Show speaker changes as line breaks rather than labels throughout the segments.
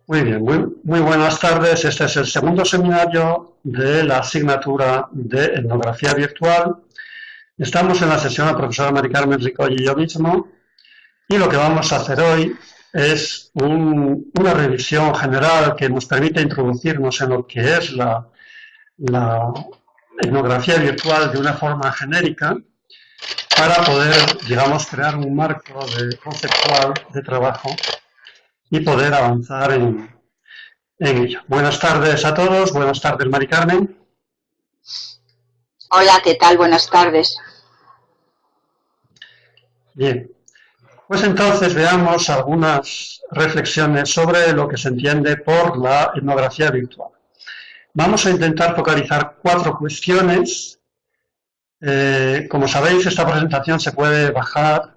Muy bien, muy buenas tardes. Este es el segundo seminario de la asignatura de etnografía virtual. Estamos en la sesión de la profesora Mari Carmen Ricoll y yo mismo, y lo que vamos a hacer hoy es una revisión general que nos permite introducirnos en lo que es la etnografía virtual de una forma genérica para poder, digamos, crear un marco conceptual de trabajo y poder avanzar en ello. Buenas tardes a todos, buenas tardes Mari Carmen.
Hola, ¿qué tal? Buenas tardes.
Bien, pues entonces veamos algunas reflexiones sobre lo que se entiende por la etnografía virtual. Vamos a intentar focalizar 4 cuestiones. Como sabéis, esta presentación se puede bajar.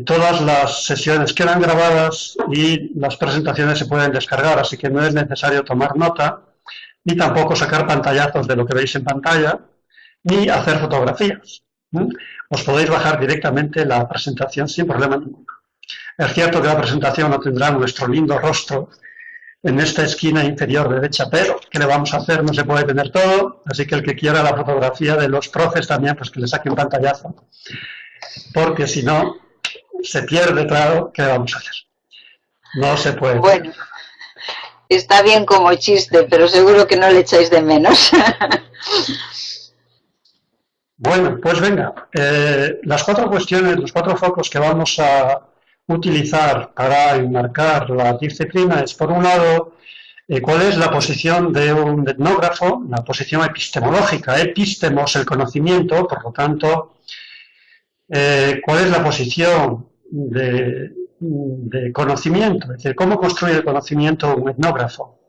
Todas las sesiones quedan grabadas y las presentaciones se pueden descargar, así que no es necesario tomar nota, ni tampoco sacar pantallazos de lo que veis en pantalla, ni hacer fotografías. Os podéis bajar directamente la presentación sin problema ninguno. Es cierto que la presentación no tendrá nuestro lindo rostro en esta esquina inferior derecha, pero ¿qué le vamos a hacer? No se puede tener todo, así que el que quiera la fotografía de los profes también, pues que le saque un pantallazo, porque si no, se pierde, claro, ¿qué vamos a hacer? No se puede.
Bueno, está bien como chiste, pero seguro que no le echáis de menos.
Bueno, pues venga, las 4 cuestiones, los 4 focos que vamos a utilizar para enmarcar la disciplina es, por un lado, cuál es la posición de un etnógrafo, la posición epistemológica, epistemos, el conocimiento, por lo tanto, cuál es la posición de conocimiento, es decir, cómo construye el conocimiento un etnógrafo.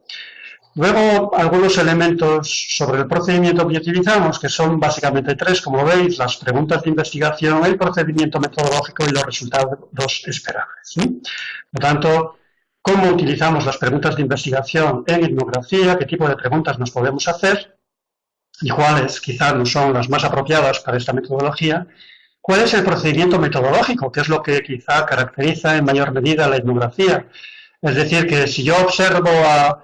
Luego, algunos elementos sobre el procedimiento que utilizamos, que son básicamente 3, como veis, las preguntas de investigación, el procedimiento metodológico y los resultados esperables. ¿Sí? Por lo tanto, ¿cómo utilizamos las preguntas de investigación en etnografía? ¿Qué tipo de preguntas nos podemos hacer? ¿Y cuáles quizás no son las más apropiadas para esta metodología? ¿Cuál es el procedimiento metodológico? ¿Qué es lo que quizá caracteriza en mayor medida la etnografía? Es decir, que si yo observo a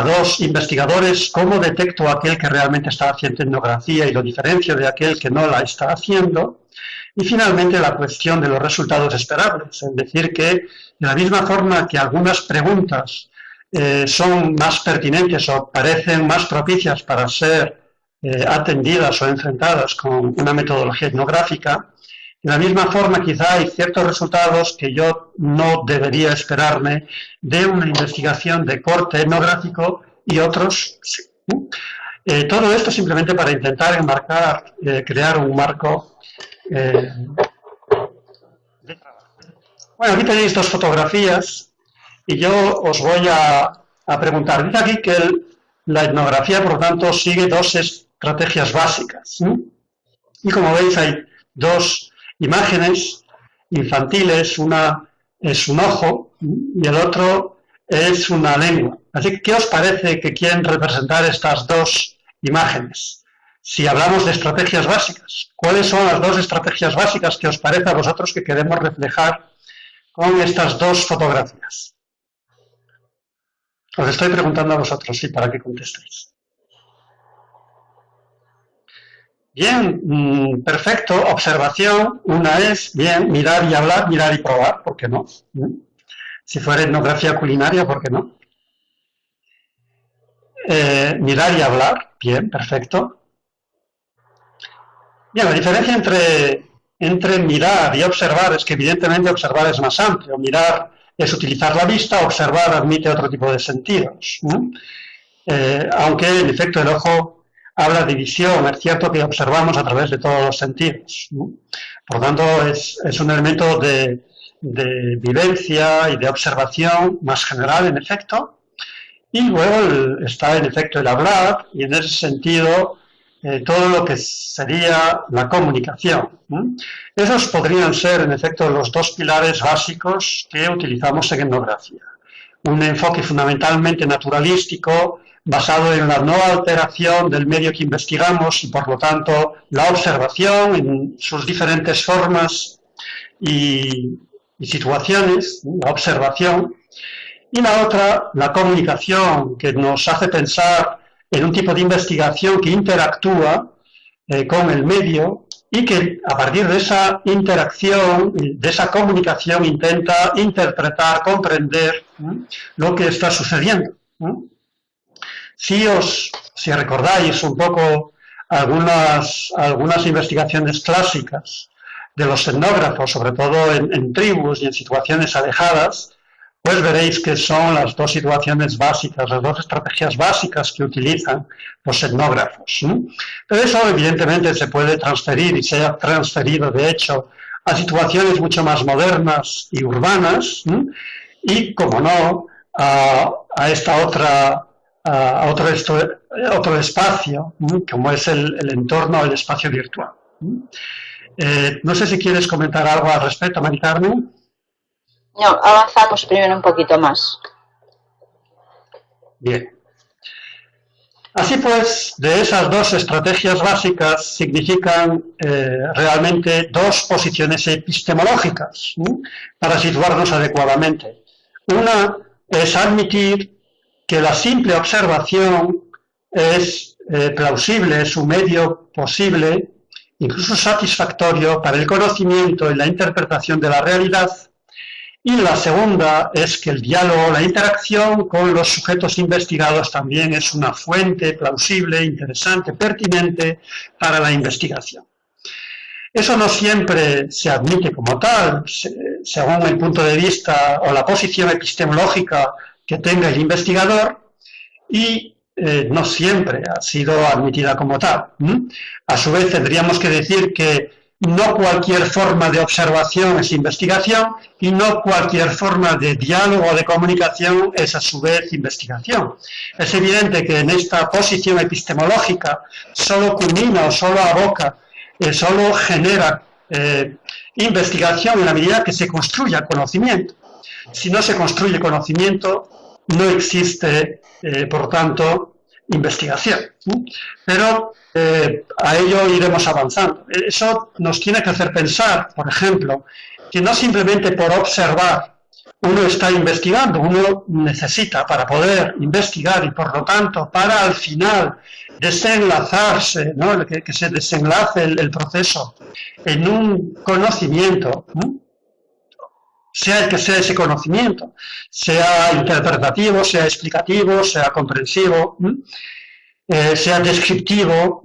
2 investigadores, ¿cómo detecto a aquel que realmente está haciendo etnografía y lo diferencio de aquel que no la está haciendo? Y finalmente la cuestión de los resultados esperables, es decir, que de la misma forma que algunas preguntas son más pertinentes o parecen más propicias para ser atendidas o enfrentadas con una metodología etnográfica, de la misma forma, quizá hay ciertos resultados que yo no debería esperarme de una investigación de corte etnográfico y otros sí. Todo esto simplemente para intentar enmarcar, crear un marco de trabajo. Bueno, aquí tenéis 2 fotografías y yo os voy a preguntar. Dice aquí que la etnografía, por lo tanto, sigue 2 estrategias básicas. ¿Sí? Y como veis, hay 2 imágenes infantiles, una es un ojo y el otro es una lengua. Así que, ¿qué os parece que quieren representar estas 2 imágenes? Si hablamos de estrategias básicas, ¿cuáles son las 2 estrategias básicas que os parece a vosotros que queremos reflejar con estas 2 fotografías? Os estoy preguntando a vosotros, sí, para que contestéis. Bien, perfecto, observación, una es, bien, mirar y hablar, mirar y probar, ¿por qué no? Si fuera etnografía culinaria, ¿por qué no? Mirar y hablar, bien, perfecto. Bien, la diferencia entre mirar y observar es que evidentemente observar es más amplio, mirar es utilizar la vista, observar admite otro tipo de sentidos, ¿no? Aunque en efecto el ojo habla de visión, es cierto que observamos a través de todos los sentidos, ¿no? Por lo tanto, es un elemento de vivencia y de observación más general, en efecto, y luego está, en efecto, el hablar, y en ese sentido, todo lo que sería la comunicación, ¿no? Esos podrían ser, en efecto, los 2 pilares básicos que utilizamos en etnografía. Un enfoque fundamentalmente naturalístico, basado en la no alteración del medio que investigamos y, por lo tanto, la observación en sus diferentes formas y situaciones, la observación, Y la otra, la comunicación, que nos hace pensar en un tipo de investigación que interactúa con el medio y que a partir de esa interacción, de esa comunicación, intenta interpretar, comprender lo que está sucediendo. Si recordáis un poco algunas investigaciones clásicas de los etnógrafos, sobre todo en tribus y en situaciones alejadas, pues veréis que son las dos situaciones básicas, las dos estrategias básicas que utilizan los etnógrafos. Pero eso evidentemente se puede transferir y se ha transferido de hecho a situaciones mucho más modernas y urbanas y, como no, a esta otra a otro espacio, como es el entorno, el espacio virtual. No sé si quieres comentar algo al respecto, Mari Carmen.
No, avanzamos primero un poquito más.
Bien. Así pues, de esas dos estrategias básicas significan realmente dos posiciones epistemológicas para situarnos adecuadamente. Una es admitir que la simple observación es plausible, es un medio posible, incluso satisfactorio para el conocimiento y la interpretación de la realidad. Y la segunda es que el diálogo, la interacción con los sujetos investigados también es una fuente plausible, interesante, pertinente para la investigación. Eso no siempre se admite como tal, según el punto de vista o la posición epistemológica que tenga el investigador, y no siempre ha sido admitida como tal. A su vez, tendríamos que decir que no cualquier forma de observación es investigación y no cualquier forma de diálogo o de comunicación es a su vez investigación. Es evidente que en esta posición epistemológica solo culmina o solo aboca, solo genera investigación en la medida que se construya conocimiento. Si no se construye conocimiento, no existe, por tanto, investigación. Pero a ello iremos avanzando. Eso nos tiene que hacer pensar, por ejemplo, que no simplemente por observar uno está investigando, uno necesita para poder investigar y por lo tanto para al final desenlazarse, ¿no? que se desenlace el proceso en un conocimiento, sea el que sea ese conocimiento, sea interpretativo, sea explicativo, sea comprensivo, sea descriptivo,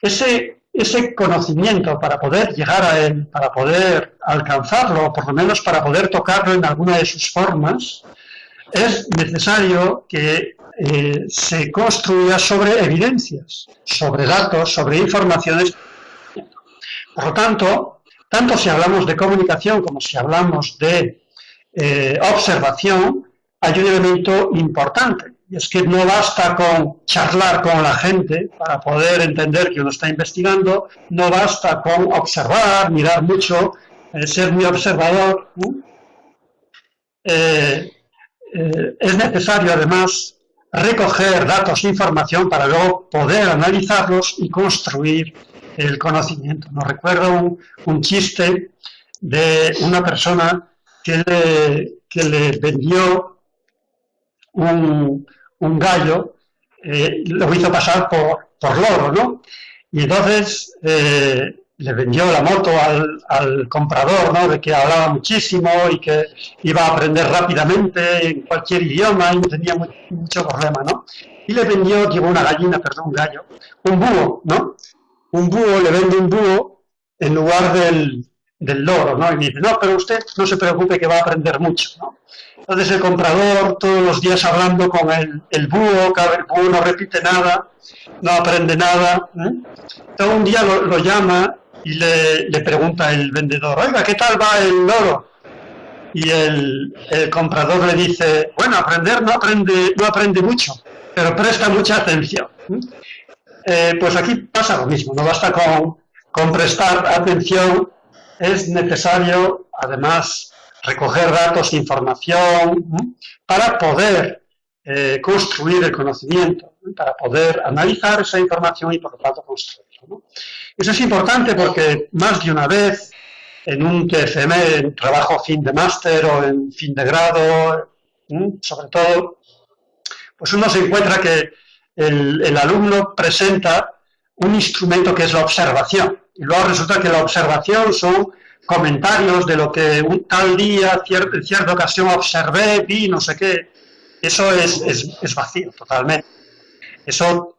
ese conocimiento para poder llegar a él, para poder alcanzarlo, o por lo menos para poder tocarlo en alguna de sus formas, es necesario que se construya sobre evidencias, sobre datos, sobre informaciones. Por lo tanto si hablamos de comunicación como si hablamos de observación, hay un elemento importante. Y es que no basta con charlar con la gente para poder entender que uno está investigando, no basta con observar, mirar mucho, ser muy observador. Es necesario además recoger datos e información para luego poder analizarlos y construir el conocimiento. Nos recuerdo un chiste de una persona que le vendió un gallo, lo hizo pasar por loro, ¿no? Y entonces le vendió la moto al comprador, ¿no? De que hablaba muchísimo y que iba a aprender rápidamente en cualquier idioma y no tenía mucho problema, ¿no? Y le vendió, llevó una gallina, perdón, un gallo, un búho, ¿no? Un búho, le vende un búho en lugar del loro, ¿no? Y me dice, no, pero usted no se preocupe que va a aprender mucho, ¿no? Entonces el comprador todos los días hablando con el búho, el búho no repite nada, no aprende nada. Entonces un día lo llama y le pregunta el vendedor, oiga, ¿qué tal va el loro? Y el comprador le dice, bueno, aprender no aprende mucho, pero presta mucha atención. Pues aquí pasa lo mismo, no basta con prestar atención, es necesario además recoger datos e información para poder construir el conocimiento, para poder analizar esa información y por lo tanto construirlo, ¿no? Eso es importante porque más de una vez en un TFM, en trabajo fin de máster o en fin de grado, Sobre todo, pues uno se encuentra que el alumno presenta un instrumento que es la observación, y luego resulta que la observación son comentarios de lo que un tal día, en cierta ocasión observé, vi, no sé qué. Eso es vacío totalmente. Eso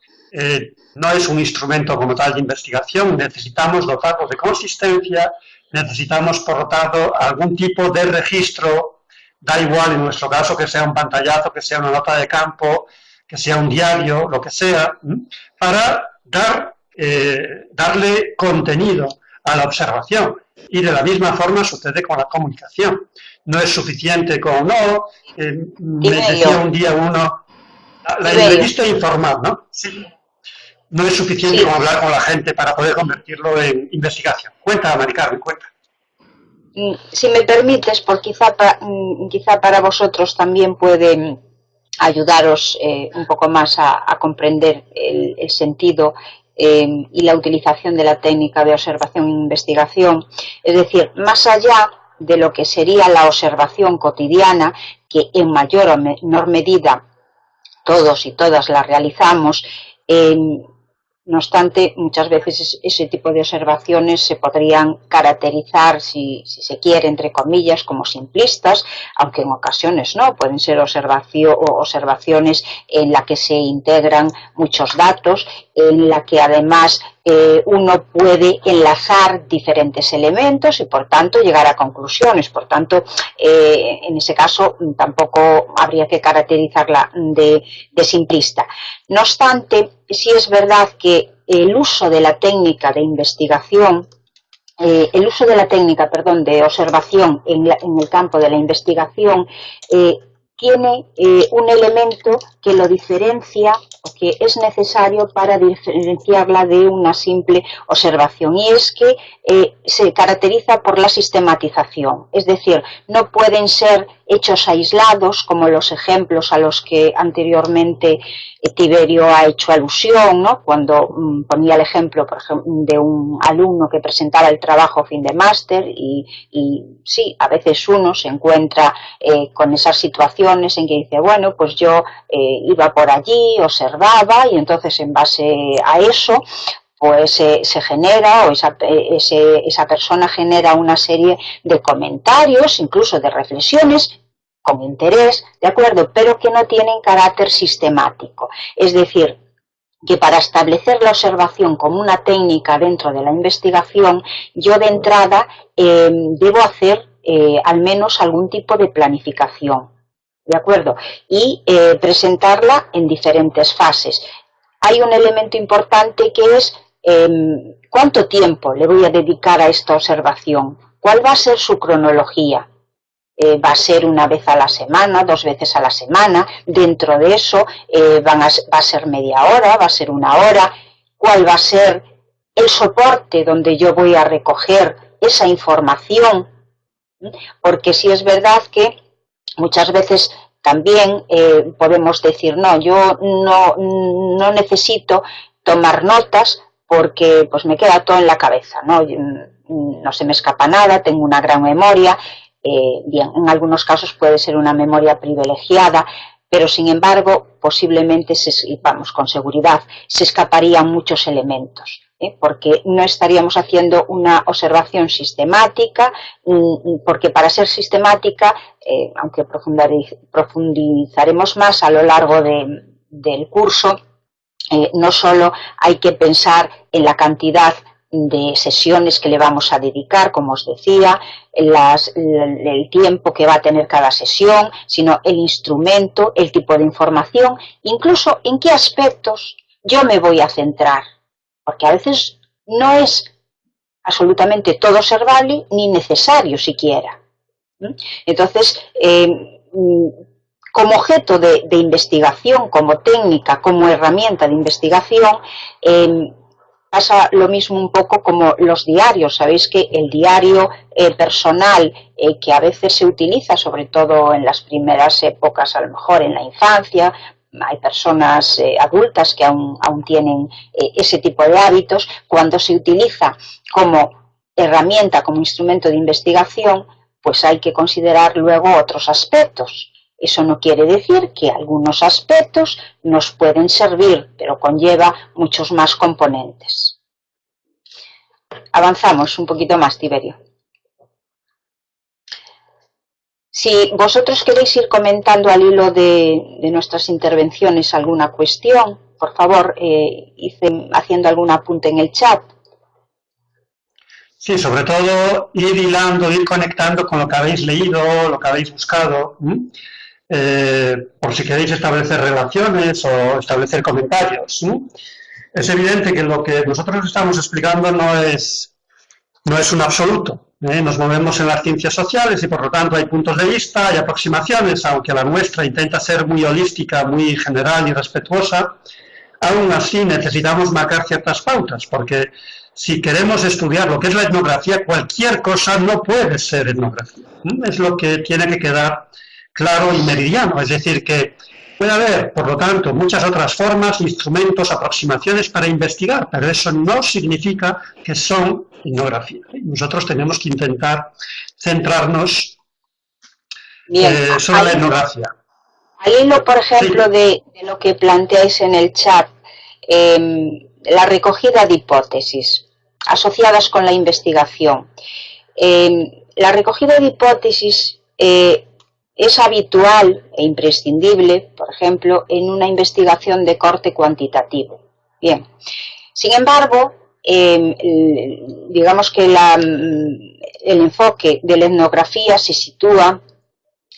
no es un instrumento como tal de investigación. Necesitamos dotarlo de consistencia, necesitamos, por lo tanto, algún tipo de registro, da igual en nuestro caso que sea un pantallazo, que sea una nota de campo, que sea un diario, lo que sea, para darle contenido a la observación. Y de la misma forma sucede con la comunicación. No es suficiente con, me decía un día uno, la entrevista informal, ¿no? Sí. No es suficiente con hablar con la gente para poder convertirlo en investigación. Cuenta, Mari Carmen, cuenta.
Si me permites, porque quizá para vosotros también puede ayudaros un poco más a comprender el sentido y la utilización de la técnica de observación e investigación. Es decir, más allá de lo que sería la observación cotidiana, que en mayor o menor medida todos y todas la realizamos, no obstante, muchas veces ese tipo de observaciones se podrían caracterizar, si se quiere, entre comillas, como simplistas, aunque en ocasiones no, pueden ser observaciones en las que se integran muchos datos, en la que además uno puede enlazar diferentes elementos y por tanto llegar a conclusiones. Por tanto, en ese caso tampoco habría que caracterizarla de simplista. No obstante, sí es verdad que el uso de la técnica de investigación, de observación en el campo de la investigación, tiene un elemento que lo diferencia o que es necesario para diferenciarla de una simple observación, y es que se caracteriza por la sistematización. Es decir, no pueden ser hechos aislados como los ejemplos a los que anteriormente Tiberio ha hecho alusión, ¿no? Cuando ponía el ejemplo, por ejemplo, de un alumno que presentaba el trabajo fin de máster y sí, a veces uno se encuentra con esas situaciones en que dice, bueno, pues yo iba por allí, observaba, y entonces en base a eso pues se genera, o esa persona genera una serie de comentarios, incluso de reflexiones con interés, ¿de acuerdo?, pero que no tienen carácter sistemático. Es decir, que para establecer la observación como una técnica dentro de la investigación, yo de entrada debo hacer al menos algún tipo de planificación, ¿de acuerdo?, y presentarla en diferentes fases. Hay un elemento importante que es ¿cuánto tiempo le voy a dedicar a esta observación? ¿Cuál va a ser su cronología? ¿Va a ser una vez a la semana, 2 veces a la semana? Dentro de eso va a ser media hora, va a ser 1 hora. ¿Cuál va a ser el soporte donde yo voy a recoger esa información? Porque sí es verdad que muchas veces también podemos decir, no, yo no necesito tomar notas porque pues me queda todo en la cabeza, no se me escapa nada, tengo una gran memoria. Bien, en algunos casos puede ser una memoria privilegiada, pero sin embargo posiblemente, con seguridad, se escaparían muchos elementos, porque no estaríamos haciendo una observación sistemática, porque para ser sistemática, aunque profundizaremos más a lo largo del curso, no solo hay que pensar en la cantidad de sesiones que le vamos a dedicar, como os decía, el tiempo que va a tener cada sesión, sino el instrumento, el tipo de información, incluso en qué aspectos yo me voy a centrar, porque a veces no es absolutamente todo observable ni necesario siquiera. Entonces, como objeto de investigación, como técnica, como herramienta de investigación, pasa lo mismo un poco como los diarios. Sabéis que el diario personal, que a veces se utiliza, sobre todo en las primeras épocas, a lo mejor en la infancia, hay personas adultas que aún tienen ese tipo de hábitos, cuando se utiliza como herramienta, como instrumento de investigación, pues hay que considerar luego otros aspectos. Eso no quiere decir que algunos aspectos nos pueden servir, pero conlleva muchos más componentes. Avanzamos un poquito más, Tiberio. Si vosotros queréis ir comentando al hilo de nuestras intervenciones alguna cuestión, por favor, haciendo algún apunte en el chat.
Sí, sobre todo ir hilando, ir conectando con lo que habéis leído, lo que habéis buscado, por si queréis establecer relaciones o establecer comentarios. Es evidente que lo que nosotros estamos explicando no es un absoluto. Nos movemos en las ciencias sociales y por lo tanto hay puntos de vista, hay aproximaciones, aunque la nuestra intenta ser muy holística, muy general y respetuosa. Aún así necesitamos marcar ciertas pautas, porque si queremos estudiar lo que es la etnografía, cualquier cosa no puede ser etnografía. Es lo que tiene que quedar claro y meridiano, es decir, que puede haber, por lo tanto, muchas otras formas, instrumentos, aproximaciones para investigar, pero eso no significa que son etnografía. Nosotros tenemos que intentar centrarnos sobre la etnografía.
Al hilo, por ejemplo, sí, de lo que planteáis en el chat, la recogida de hipótesis asociadas con la investigación. La recogida de hipótesis es habitual e imprescindible, por ejemplo, en una investigación de corte cuantitativo. Bien, sin embargo, digamos que el enfoque de la etnografía se sitúa,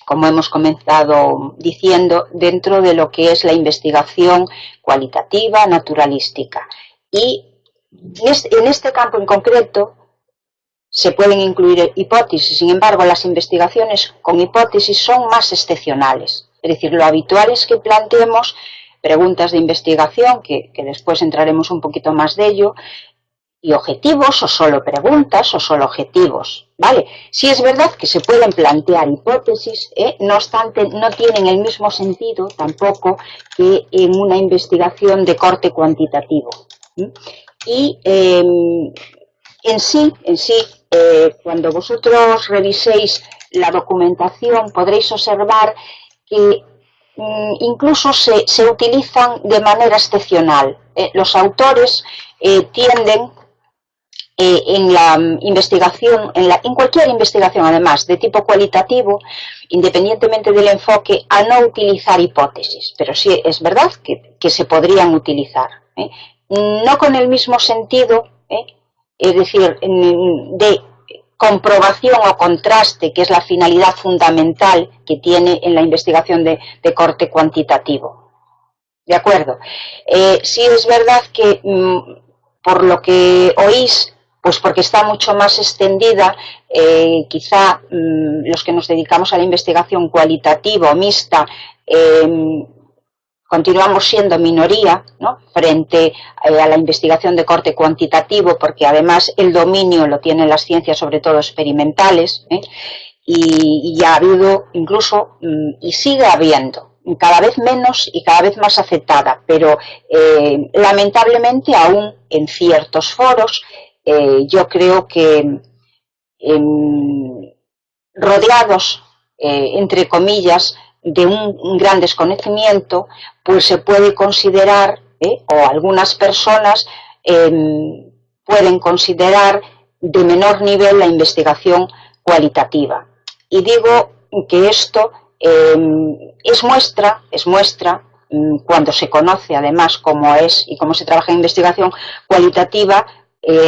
como hemos comenzado diciendo, dentro de lo que es la investigación cualitativa, naturalística. Y en este campo en concreto se pueden incluir hipótesis, sin embargo, las investigaciones con hipótesis son más excepcionales. Es decir, lo habitual es que planteemos preguntas de investigación, que después entraremos un poquito más de ello, y objetivos, o solo preguntas, o solo objetivos, ¿vale? Sí es verdad que se pueden plantear hipótesis, no obstante, no tienen el mismo sentido tampoco que en una investigación de corte cuantitativo. Y en sí, cuando vosotros reviséis la documentación, podréis observar que incluso se utilizan de manera excepcional. Los autores tienden en la investigación, en cualquier investigación además de tipo cualitativo, independientemente del enfoque, a no utilizar hipótesis, pero sí es verdad que se podrían utilizar, no con el mismo sentido, es decir, de comprobación o contraste, que es la finalidad fundamental que tiene en la investigación de corte cuantitativo. ¿De acuerdo? Sí es verdad que por lo que oís, pues porque está mucho más extendida, quizá los que nos dedicamos a la investigación cualitativa o mixta, continuamos siendo minoría, ¿no?, frente a la investigación de corte cuantitativo, porque además el dominio lo tienen las ciencias, sobre todo experimentales, y ya ha habido incluso, y sigue habiendo, cada vez menos y cada vez más aceptada, pero lamentablemente aún en ciertos foros, yo creo que rodeados, entre comillas, de un gran desconocimiento, pues se puede considerar, o algunas personas pueden considerar de menor nivel la investigación cualitativa. Y digo que esto es muestra, cuando se conoce además cómo es y cómo se trabaja en investigación cualitativa,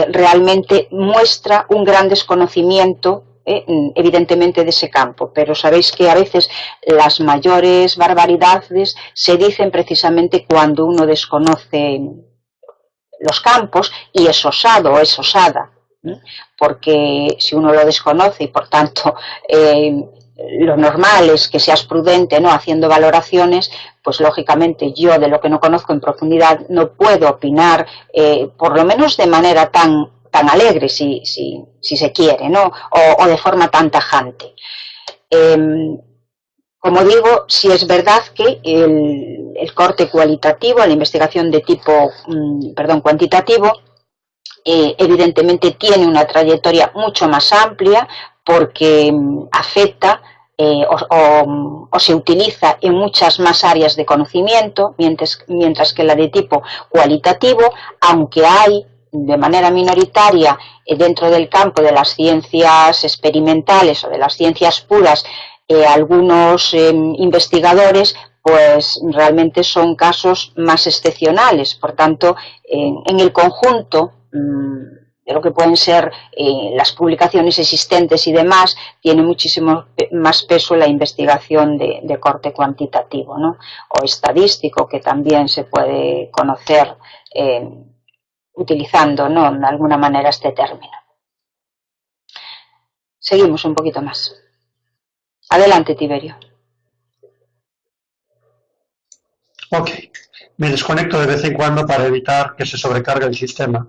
realmente muestra un gran desconocimiento, evidentemente, de ese campo, pero sabéis que a veces las mayores barbaridades se dicen precisamente cuando uno desconoce los campos y es osado o es osada, porque si uno lo desconoce y por tanto lo normal es que seas prudente, ¿no?, haciendo valoraciones, pues lógicamente yo de lo que no conozco en profundidad no puedo opinar, por lo menos de manera tan alegre, si se quiere, ¿no?, o de forma tan tajante. Como digo, sí es verdad que el corte cualitativo, la investigación de tipo cuantitativo, evidentemente tiene una trayectoria mucho más amplia, porque afecta o se utiliza en muchas más áreas de conocimiento, mientras que la de tipo cualitativo, aunque hay de manera minoritaria dentro del campo de las ciencias experimentales o de las ciencias puras, algunos investigadores, pues realmente son casos más excepcionales. Por tanto, en el conjunto de lo que pueden ser las publicaciones existentes y demás, tiene muchísimo más peso la investigación de corte cuantitativo, ¿no? O estadístico, que también se puede conocer utilizando, ¿no?, de alguna manera este término. Seguimos un poquito más. Adelante, Tiberio.
Ok, me desconecto de vez en cuando para evitar que se sobrecargue el sistema,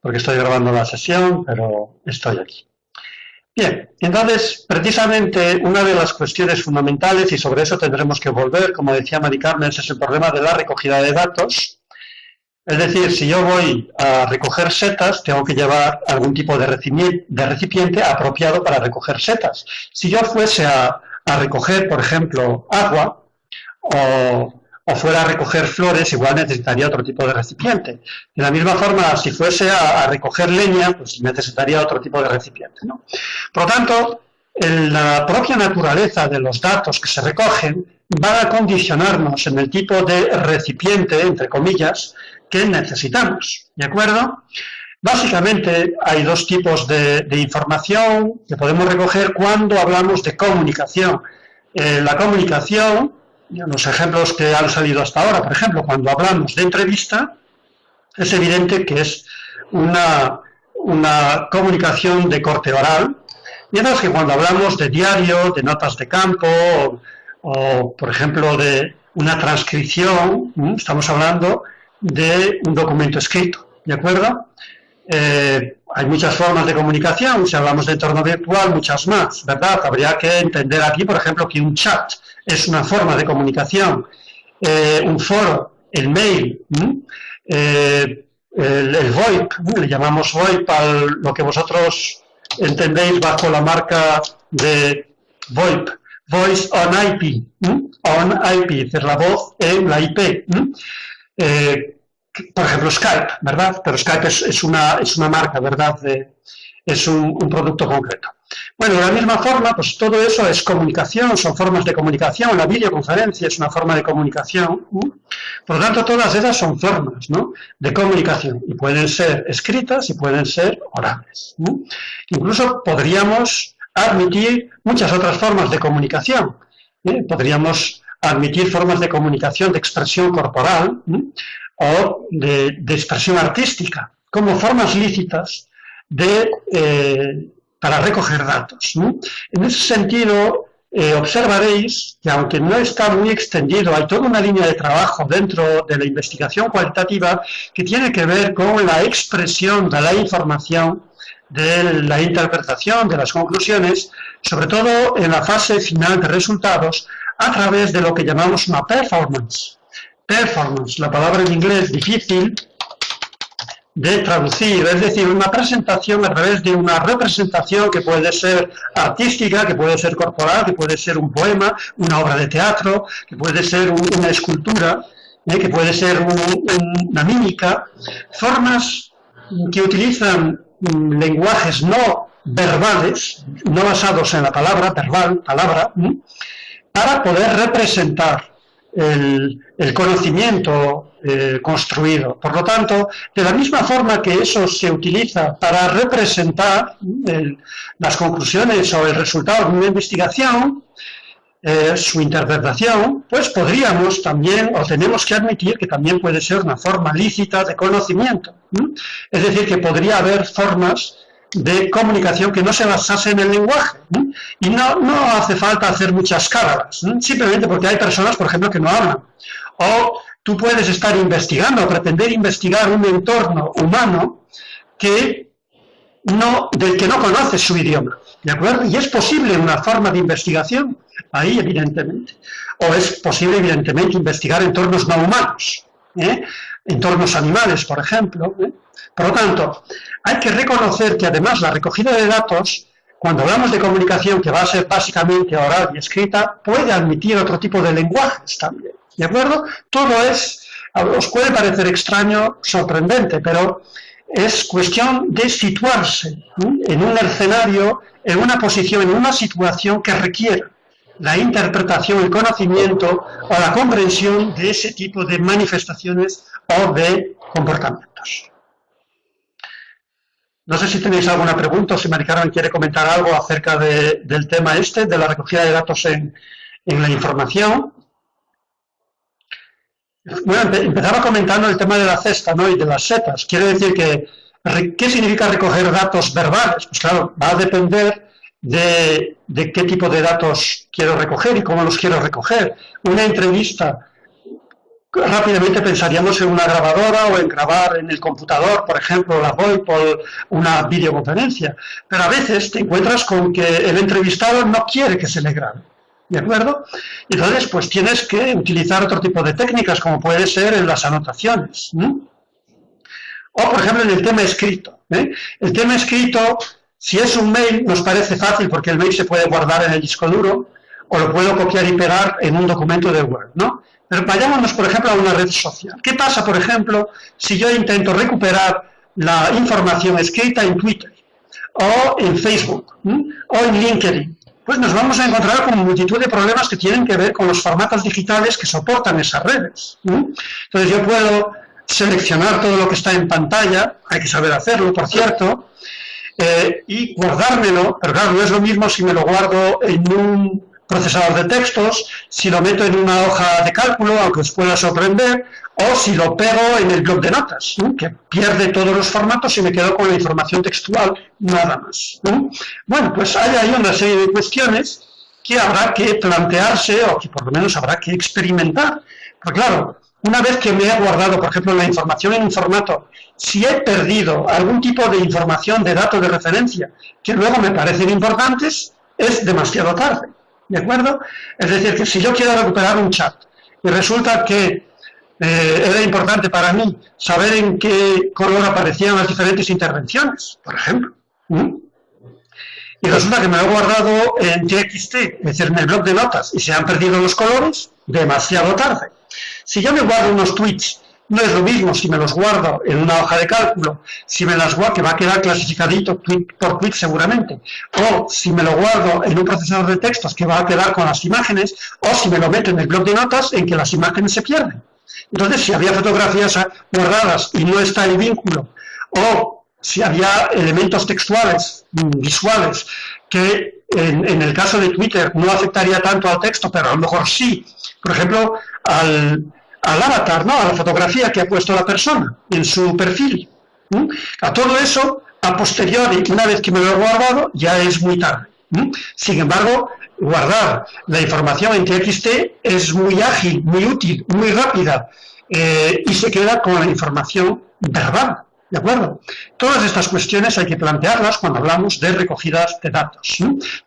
porque estoy grabando la sesión, pero estoy aquí. Bien, entonces, precisamente una de las cuestiones fundamentales, y sobre eso tendremos que volver, como decía Mari Carmen, es el problema de la recogida de datos. Es decir, si yo voy a recoger setas, tengo que llevar algún tipo de recipiente apropiado para recoger setas. Si yo fuese a recoger, por ejemplo, agua, o fuera a recoger flores, igual necesitaría otro tipo de recipiente. De la misma forma, si fuese a recoger leña, pues necesitaría otro tipo de recipiente, ¿no? Por lo tanto, la propia naturaleza de los datos que se recogen va a condicionarnos en el tipo de recipiente, entre comillas, que necesitamos, ¿de acuerdo? Básicamente hay dos tipos de información que podemos recoger cuando hablamos de comunicación. La comunicación, los ejemplos que han salido hasta ahora, por ejemplo, cuando hablamos de entrevista, es evidente que es una comunicación de corte oral, mientras que cuando hablamos de diario, de notas de campo, o por ejemplo, de una transcripción, estamos hablando de un documento escrito, ¿de acuerdo? Hay muchas formas de comunicación, si hablamos de entorno virtual, muchas más, ¿verdad? Habría que entender aquí, por ejemplo, que un chat es una forma de comunicación, un foro, el mail, el VoIP, le llamamos VoIP a lo que vosotros entendéis bajo la marca de VoIP, Voice on IP, on IP, es decir, la voz en la IP. Por ejemplo, Skype, ¿verdad? Pero Skype es una marca, ¿verdad? Es un producto concreto. Bueno, de la misma forma, pues todo eso es comunicación, son formas de comunicación. La videoconferencia es una forma de comunicación. Por lo tanto, todas esas son formas, ¿no?, de comunicación. Y pueden ser escritas y pueden ser orales. Incluso podríamos admitir muchas otras formas de comunicación. Podríamos admitir formas de comunicación de expresión corporal, o de expresión artística, como formas lícitas para recoger datos. En ese sentido, observaréis que aunque no está muy extendido, hay toda una línea de trabajo dentro de la investigación cualitativa que tiene que ver con la expresión de la información, de la interpretación, de las conclusiones, sobre todo en la fase final de resultados, a través de lo que llamamos una performance. Performance, la palabra en inglés difícil de traducir, es decir, una presentación a través de una representación que puede ser artística, que puede ser corporal, que puede ser un poema, una obra de teatro, que puede ser una escultura, que puede ser una mímica, formas que utilizan lenguajes no verbales, no basados en la palabra, verbal, palabra, para poder representar el conocimiento construido. Por lo tanto, de la misma forma que eso se utiliza para representar las conclusiones o el resultado de una investigación, su interpretación, pues podríamos también, o tenemos que admitir que también puede ser una forma lícita de conocimiento. Es decir, que podría haber formas de comunicación que no se basase en el lenguaje. Y no hace falta hacer muchas cábalas, simplemente porque hay personas, por ejemplo, que no hablan. O tú puedes estar investigando o pretender investigar un entorno humano del que no conoces su idioma, ¿de acuerdo? Y es posible una forma de investigación ahí, evidentemente. O es posible, evidentemente, investigar entornos no humanos, entornos animales, por ejemplo. Por lo tanto, hay que reconocer que además la recogida de datos cuando hablamos de comunicación que va a ser básicamente oral y escrita, puede admitir otro tipo de lenguajes también, ¿de acuerdo? Todo os puede parecer extraño, sorprendente, pero es cuestión de situarse, ¿no?, en un escenario, en una posición, en una situación que requiera la interpretación, el conocimiento o la comprensión de ese tipo de manifestaciones o de comportamientos. No sé si tenéis alguna pregunta o si Mari Carmen quiere comentar algo acerca del tema de la recogida de datos en la información. Bueno, empezaba comentando el tema de la cesta, ¿no?, y de las setas. Quiere decir que, ¿qué significa recoger datos verbales? Pues claro, va a depender de qué tipo de datos quiero recoger y cómo los quiero recoger. Una entrevista, rápidamente pensaríamos en una grabadora o en grabar en el computador, por ejemplo, la VoIP o una videoconferencia. Pero a veces te encuentras con que el entrevistado no quiere que se le grabe, ¿de acuerdo? Entonces, pues tienes que utilizar otro tipo de técnicas, como puede ser en las anotaciones, ¿no? O, por ejemplo, en el tema escrito, ¿eh? El tema escrito, si es un mail, nos parece fácil porque el mail se puede guardar en el disco duro o lo puedo copiar y pegar en un documento de Word, ¿no? Pero vayámonos, por ejemplo, a una red social. ¿Qué pasa, por ejemplo, si yo intento recuperar la información escrita en Twitter o en Facebook, o en LinkedIn? Pues nos vamos a encontrar con multitud de problemas que tienen que ver con los formatos digitales que soportan esas redes. Entonces yo puedo seleccionar todo lo que está en pantalla, hay que saber hacerlo, por cierto, y guardármelo, pero claro, no es lo mismo si me lo guardo en un procesador de textos, si lo meto en una hoja de cálculo, aunque os pueda sorprender, o si lo pego en el bloc de notas, ¿no?, que pierde todos los formatos y me quedo con la información textual nada más, ¿no? Bueno, pues hay ahí una serie de cuestiones que habrá que plantearse, o que por lo menos habrá que experimentar. Porque claro, una vez que me he guardado, por ejemplo, la información en un formato, si he perdido algún tipo de información, de datos de referencia, que luego me parecen importantes, es demasiado tarde, ¿de acuerdo? Es decir, que si yo quiero recuperar un chat y resulta que era importante para mí saber en qué color aparecían las diferentes intervenciones, por ejemplo, y resulta que me lo he guardado en TXT, es decir, en el bloc de notas, y se han perdido los colores, demasiado tarde. Si yo me guardo unos tweets, no es lo mismo si me los guardo en una hoja de cálculo, si me las guardo, que va a quedar clasificadito tweet por tweet seguramente, o si me lo guardo en un procesador de textos que va a quedar con las imágenes, o si me lo meto en el bloc de notas en que las imágenes se pierden. Entonces, si había fotografías guardadas y no está el vínculo, o si había elementos textuales, visuales, que en el caso de Twitter no afectaría tanto al texto, pero a lo mejor sí, por ejemplo, al avatar, ¿no?, a la fotografía que ha puesto la persona en su perfil. A todo eso, a posteriori, una vez que me lo he guardado, ya es muy tarde. Sin embargo, guardar la información en TXT es muy ágil, muy útil, muy rápida, y se queda con la información verbal, ¿de acuerdo? Todas estas cuestiones hay que plantearlas cuando hablamos de recogidas de datos.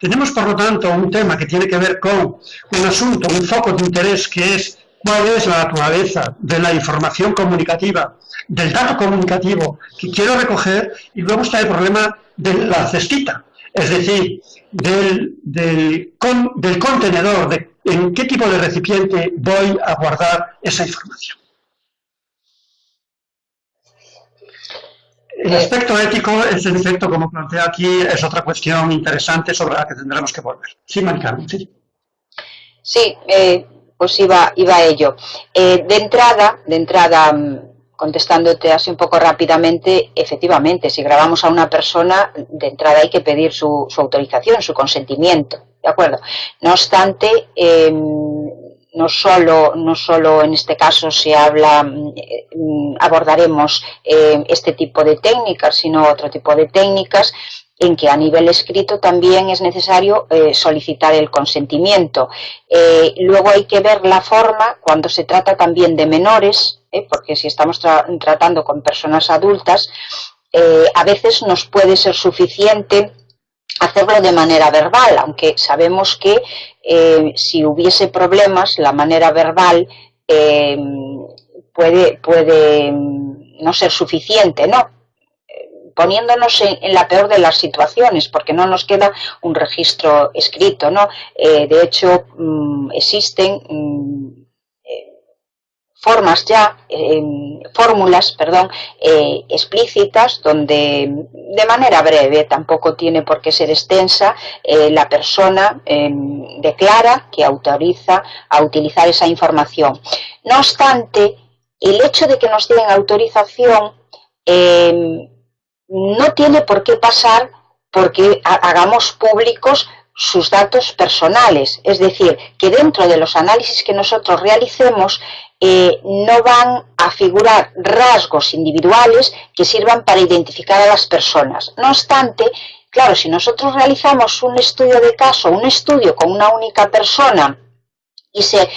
Tenemos, por lo tanto, un tema que tiene que ver con un asunto, un foco de interés, que es cuál es la naturaleza de la información comunicativa, del dato comunicativo que quiero recoger, y luego está el problema de la cestita, es decir, del contenedor, de en qué tipo de recipiente voy a guardar esa información. El aspecto ético, es en efecto, como plantea aquí, es otra cuestión interesante sobre la que tendremos que volver. Sí, Mari Carmen, sí.
Sí, pues iba a ello. De entrada, contestándote así un poco rápidamente, efectivamente, si grabamos a una persona, de entrada hay que pedir su autorización, su consentimiento, ¿de acuerdo? No obstante, no solo en este caso abordaremos este tipo de técnicas, sino otro tipo de técnicas en que a nivel escrito también es necesario solicitar el consentimiento. Luego hay que ver la forma cuando se trata también de menores, porque si estamos tratando con personas adultas, a veces nos puede ser suficiente hacerlo de manera verbal, aunque sabemos que si hubiese problemas, la manera verbal puede no ser suficiente, ¿no? poniéndonos en la peor de las situaciones, porque no nos queda un registro escrito, ¿no? De hecho, existen fórmulas, explícitas, donde de manera breve, tampoco tiene por qué ser extensa, la persona declara que autoriza a utilizar esa información. No obstante, el hecho de que nos den autorización no tiene por qué pasar porque hagamos públicos sus datos personales, es decir, que dentro de los análisis que nosotros realicemos no van a figurar rasgos individuales que sirvan para identificar a las personas. No obstante, claro, si nosotros realizamos un estudio de caso, un estudio con una única persona y se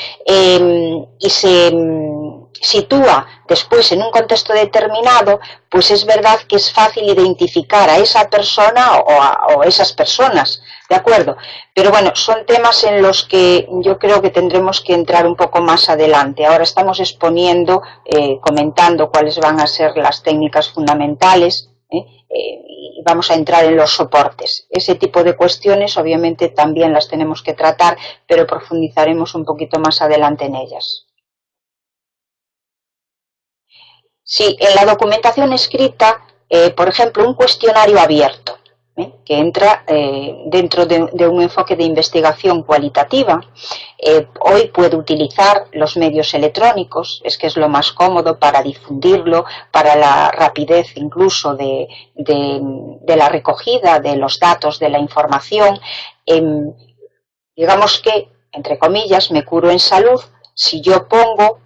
sitúa después en un contexto determinado, pues es verdad que es fácil identificar a esa persona o esas personas, ¿de acuerdo? Pero bueno, son temas en los que yo creo que tendremos que entrar un poco más adelante. Ahora estamos exponiendo, comentando cuáles van a ser las técnicas fundamentales, y vamos a entrar en los soportes. Ese tipo de cuestiones obviamente también las tenemos que tratar, pero profundizaremos un poquito más adelante en ellas. Sí, en la documentación escrita, por ejemplo, un cuestionario abierto, que entra dentro de un enfoque de investigación cualitativa, hoy puede utilizar los medios electrónicos, es que es lo más cómodo para difundirlo, para la rapidez incluso de la recogida de los datos, de la información. Digamos que, entre comillas, me curo en salud si yo pongo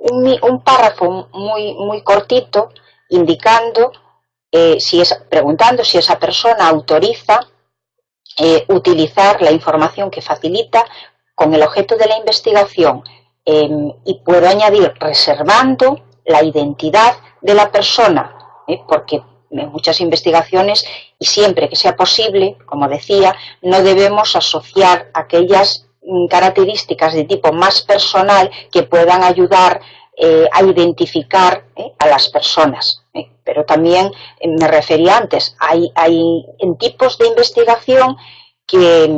un párrafo muy cortito indicando, preguntando si esa persona autoriza utilizar la información que facilita con el objeto de la investigación, y puedo añadir reservando la identidad de la persona, porque en muchas investigaciones, y siempre que sea posible, como decía, no debemos asociar aquellas características de tipo más personal que puedan ayudar a identificar a las personas. Pero también me refería antes, hay en tipos de investigación que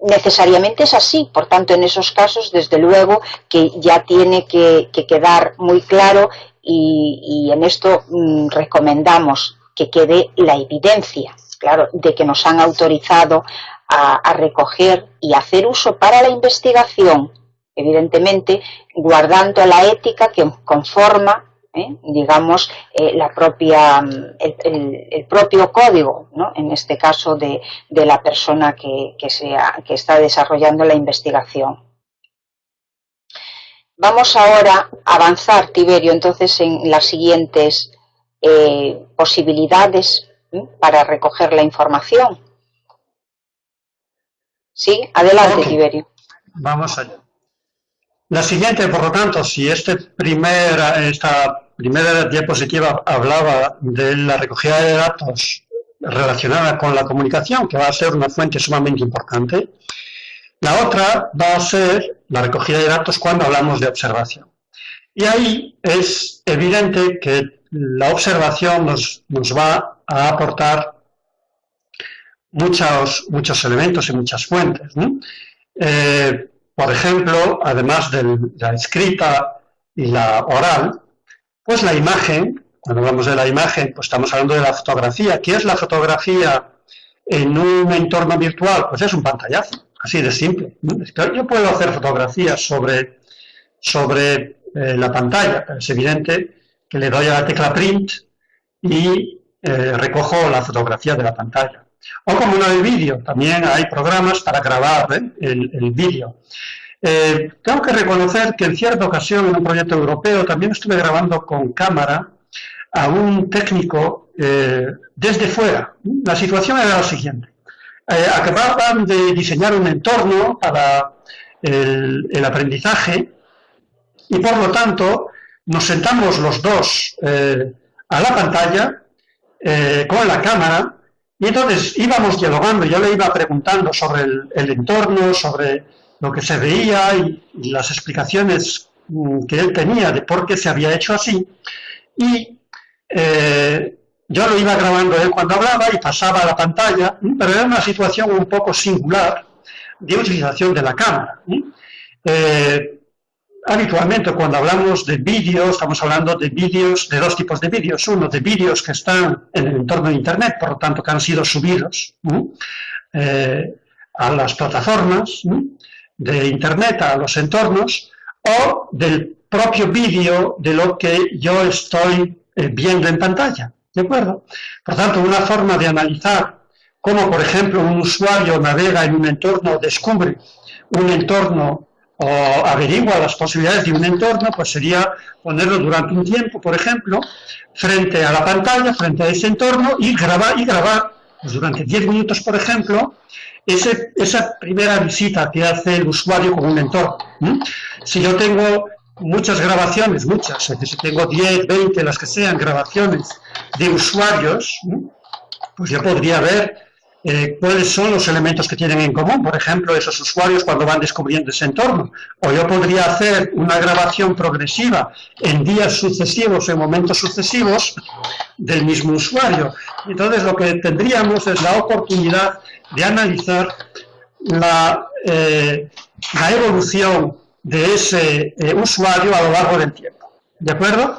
necesariamente es así, por tanto en esos casos desde luego que ya tiene que quedar muy claro, y en esto recomendamos que quede la evidencia, claro, de que nos han autorizado a recoger y hacer uso para la investigación, evidentemente guardando la ética que conforma, digamos, el propio código, ¿no? En este caso de la persona que está desarrollando la investigación. Vamos ahora a avanzar, Tiberio, entonces en las siguientes posibilidades para recoger la información. Sí, adelante, okay. Tiberio.
Vamos allá. La siguiente, por lo tanto, si esta primera diapositiva hablaba de la recogida de datos relacionada con la comunicación, que va a ser una fuente sumamente importante, la otra va a ser la recogida de datos cuando hablamos de observación. Y ahí es evidente que la observación nos va a aportar muchos elementos y muchas fuentes, ¿no? Por ejemplo, además de la escrita y la oral, pues la imagen, cuando hablamos de la imagen, pues estamos hablando de la fotografía. ¿Qué es la fotografía en un entorno virtual? Pues es un pantallazo, así de simple. Yo puedo hacer fotografías sobre la pantalla, pero es evidente que le doy a la tecla print y recojo la fotografía de la pantalla. O como una de vídeo, también hay programas para grabar el vídeo. Tengo que reconocer que en cierta ocasión en un proyecto europeo también estuve grabando con cámara a un técnico desde fuera. La situación era la siguiente. Acababan de diseñar un entorno para el aprendizaje y por lo tanto nos sentamos los dos a la pantalla con la cámara. Y entonces íbamos dialogando, yo le iba preguntando sobre el entorno, sobre lo que se veía y las explicaciones que él tenía de por qué se había hecho así. Y yo lo iba grabando él cuando hablaba y pasaba a la pantalla, pero era una situación un poco singular de utilización de la cámara. Habitualmente cuando hablamos de vídeos, estamos hablando de vídeos, de dos tipos de vídeos. Uno, de vídeos que están en el entorno de Internet, por lo tanto que han sido subidos a las plataformas de Internet, a los entornos, o del propio vídeo de lo que yo estoy viendo en pantalla. ¿De acuerdo? Por tanto, una forma de analizar cómo, por ejemplo, un usuario navega en un entorno, descubre un entorno o averigua las posibilidades de un entorno, pues sería ponerlo durante un tiempo, por ejemplo, frente a la pantalla, frente a ese entorno y grabar pues durante 10 minutos, por ejemplo, esa primera visita que hace el usuario con un entorno. Si yo tengo muchas grabaciones, es decir, si tengo 10, 20, las que sean, grabaciones de usuarios, pues yo podría ver cuáles son los elementos que tienen en común, por ejemplo, esos usuarios cuando van descubriendo ese entorno. O yo podría hacer una grabación progresiva en días sucesivos, en momentos sucesivos del mismo usuario. Entonces lo que tendríamos es la oportunidad de analizar la evolución de ese usuario a lo largo del tiempo. ¿De acuerdo?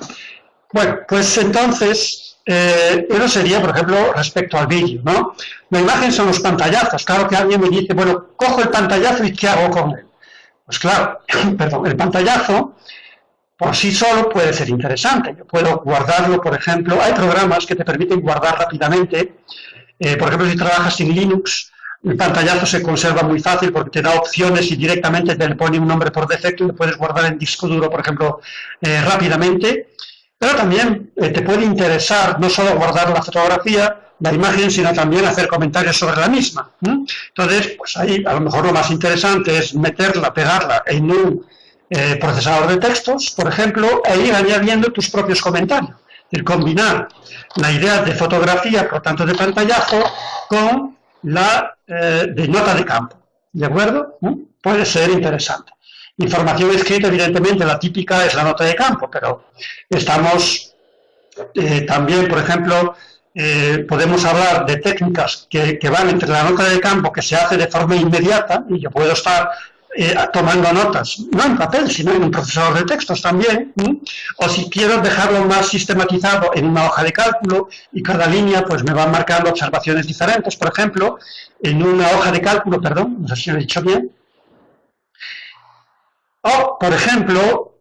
Bueno, pues entonces, eso sería, por ejemplo, respecto al vídeo, ¿no? La imagen son los pantallazos. Claro que alguien me dice, bueno, cojo el pantallazo y ¿qué hago con él? Pues claro, perdón, el pantallazo por sí solo puede ser interesante. Yo puedo guardarlo, por ejemplo, hay programas que te permiten guardar rápidamente. Por ejemplo, si trabajas en Linux, el pantallazo se conserva muy fácil porque te da opciones y directamente te le pone un nombre por defecto y lo puedes guardar en disco duro, por ejemplo, rápidamente. Pero también te puede interesar no solo guardar la fotografía, la imagen, sino también hacer comentarios sobre la misma. Entonces, pues ahí a lo mejor lo más interesante es meterla, pegarla en un procesador de textos, por ejemplo, e ir añadiendo tus propios comentarios. Es decir, combinar la idea de fotografía, por tanto de pantallazo, con la de nota de campo. ¿De acuerdo? Puede ser interesante. Información escrita, evidentemente, la típica es la nota de campo, pero estamos también, por ejemplo, podemos hablar de técnicas que van entre la nota de campo que se hace de forma inmediata, y yo puedo estar tomando notas, no en papel, sino en un procesador de textos también, o si quiero dejarlo más sistematizado en una hoja de cálculo y cada línea pues me va marcando observaciones diferentes, por ejemplo, en una hoja de cálculo, perdón, no sé si lo he dicho bien. O, por ejemplo,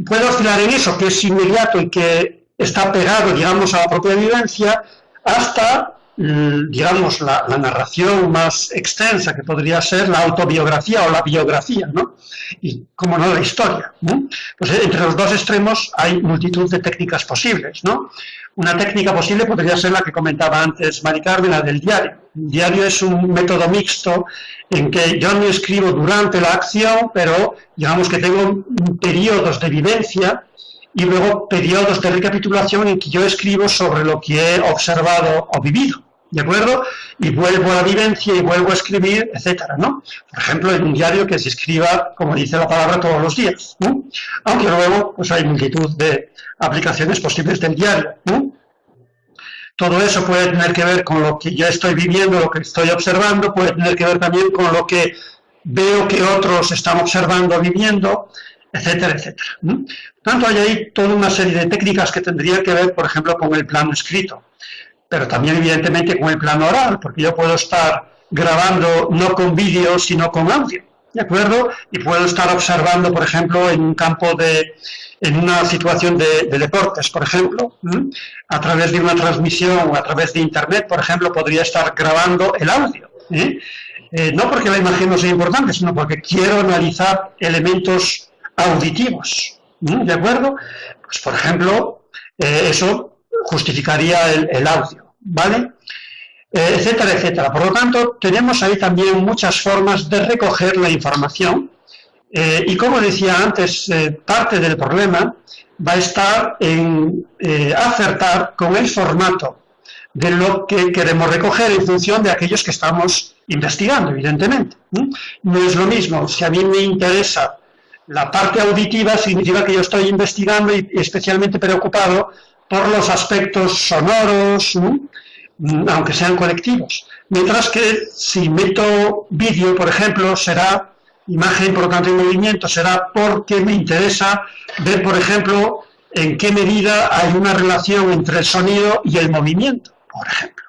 puedo oscilar en eso, que es inmediato y que está pegado, digamos, a la propia vivencia, hasta, digamos, la narración más extensa, que podría ser la autobiografía o la biografía, ¿no? Y, como no, la historia, ¿no? Pues entre los dos extremos hay multitud de técnicas posibles, ¿no? Una técnica posible podría ser la que comentaba antes Mari Carmen, la del diario. El diario es un método mixto en que yo no escribo durante la acción, pero digamos que tengo periodos de vivencia y luego periodos de recapitulación en que yo escribo sobre lo que he observado o vivido, ¿de acuerdo? Y vuelvo a la vivencia y vuelvo a escribir, etcétera, ¿no? Por ejemplo, en un diario que se escriba, como dice la palabra, todos los días, ¿no? Aunque luego pues hay multitud de aplicaciones posibles del diario, ¿no? Todo eso puede tener que ver con lo que yo estoy viviendo, lo que estoy observando, puede tener que ver también con lo que veo que otros están observando, viviendo, etcétera, etcétera. Por tanto, hay ahí toda una serie de técnicas que tendrían que ver, por ejemplo, con el plano escrito, pero también, evidentemente, con el plano oral, porque yo puedo estar grabando no con vídeo, sino con audio, ¿de acuerdo? Y puedo estar observando, por ejemplo, en un campo en una situación de deportes, por ejemplo, a través de una transmisión o a través de Internet, por ejemplo, podría estar grabando el audio, no porque la imagen no sea importante, sino porque quiero analizar elementos auditivos, ¿de acuerdo? Pues, por ejemplo, eso justificaría el audio, ¿vale? Etcétera, etcétera. Por lo tanto, tenemos ahí también muchas formas de recoger la información y, como decía antes, parte del problema va a estar en acertar con el formato de lo que queremos recoger en función de aquellos que estamos investigando, evidentemente. No es lo mismo, si a mí me interesa la parte auditiva, significa que yo estoy investigando y especialmente preocupado por los aspectos sonoros, aunque sean colectivos. Mientras que si meto vídeo, por ejemplo, será imagen, por lo tanto, en movimiento, será porque me interesa ver, por ejemplo, en qué medida hay una relación entre el sonido y el movimiento, por ejemplo.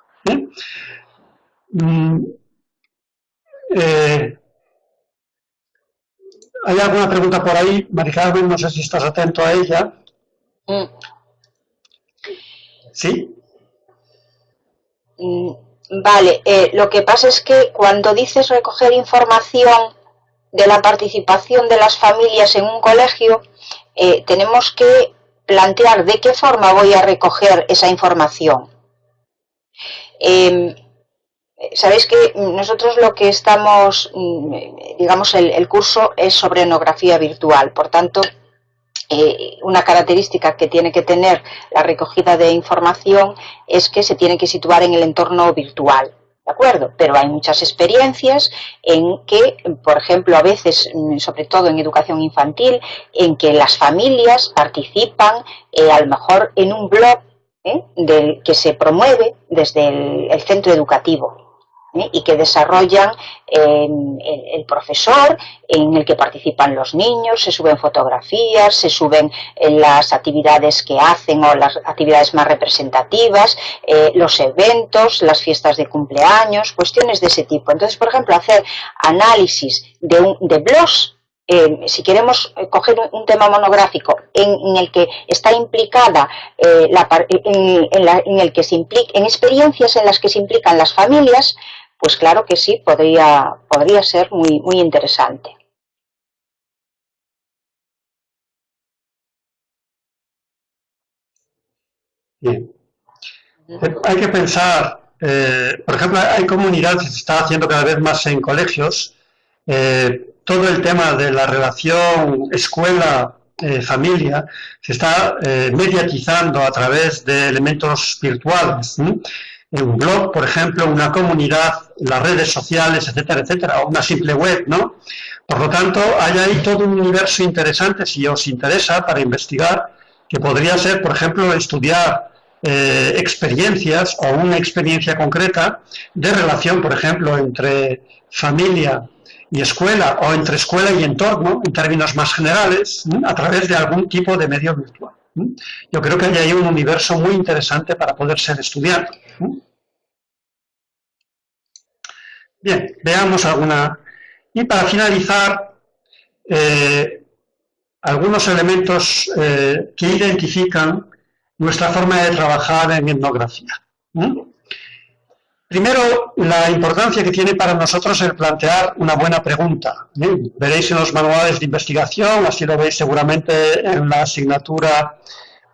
¿Hay alguna pregunta por ahí? Mari Carmen, no sé si estás atento a ella. ¿Sí?
Vale, lo que pasa es que cuando dices recoger información de la participación de las familias en un colegio, tenemos que plantear de qué forma voy a recoger esa información. Sabéis que nosotros lo que estamos, digamos, el curso es sobre etnografía virtual, por tanto, una característica que tiene que tener la recogida de información es que se tiene que situar en el entorno virtual, ¿de acuerdo? Pero hay muchas experiencias en que, por ejemplo, a veces, sobre todo en educación infantil, en que las familias participan, a lo mejor en un blog que se promueve desde el centro educativo. Y que desarrollan el profesor, en el que participan los niños, se suben fotografías, se suben las actividades que hacen o las actividades más representativas, los eventos, las fiestas de cumpleaños, cuestiones de ese tipo. Entonces, por ejemplo, hacer análisis de blogs, si queremos coger un tema monográfico en el que está implicada, en el que se implica, en experiencias en las que se implican las familias, pues claro que sí, podría ser muy, muy interesante.
Bien. Hay que pensar, por ejemplo, hay comunidades que se está haciendo cada vez más en colegios, todo el tema de la relación escuela-familia se está mediatizando a través de elementos virtuales. En un blog, por ejemplo, una comunidad, las redes sociales, etcétera, etcétera, o una simple web, ¿no? Por lo tanto, hay ahí todo un universo interesante, si os interesa, para investigar, que podría ser, por ejemplo, estudiar experiencias o una experiencia concreta de relación, por ejemplo, entre familia y escuela o entre escuela y entorno, en términos más generales, a través de algún tipo de medio virtual. Yo creo que hay ahí un universo muy interesante para poder ser estudiado. Bien, veamos alguna. Y para finalizar, algunos elementos que identifican nuestra forma de trabajar en etnografía. Primero, la importancia que tiene para nosotros el plantear una buena pregunta. Veréis en los manuales de investigación, así lo veis seguramente en la asignatura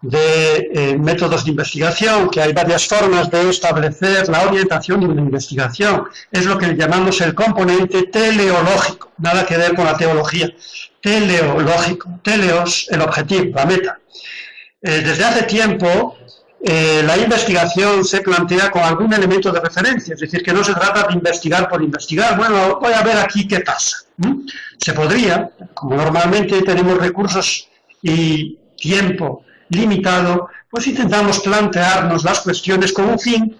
de métodos de investigación, que hay varias formas de establecer la orientación de una investigación. Es lo que llamamos el componente teleológico, nada que ver con la teología. Teleológico, teleos, el objetivo, la meta. Desde hace tiempo, la investigación se plantea con algún elemento de referencia, es decir, que no se trata de investigar por investigar. Bueno, voy a ver aquí qué pasa. Se podría, como normalmente tenemos recursos y tiempo limitado, pues intentamos plantearnos las cuestiones con un fin,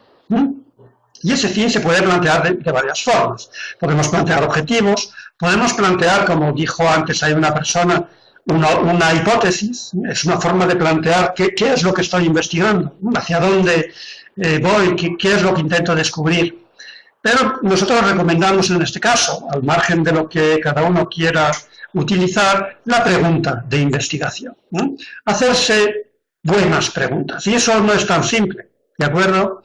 y ese fin se puede plantear de varias formas. Podemos plantear objetivos, podemos plantear, como dijo antes hay una persona, una hipótesis, es una forma de plantear qué es lo que estoy investigando, hacia dónde voy, qué es lo que intento descubrir. Pero nosotros recomendamos en este caso, al margen de lo que cada uno quiera utilizar, la pregunta de investigación. Hacerse buenas preguntas. Y eso no es tan simple, ¿de acuerdo?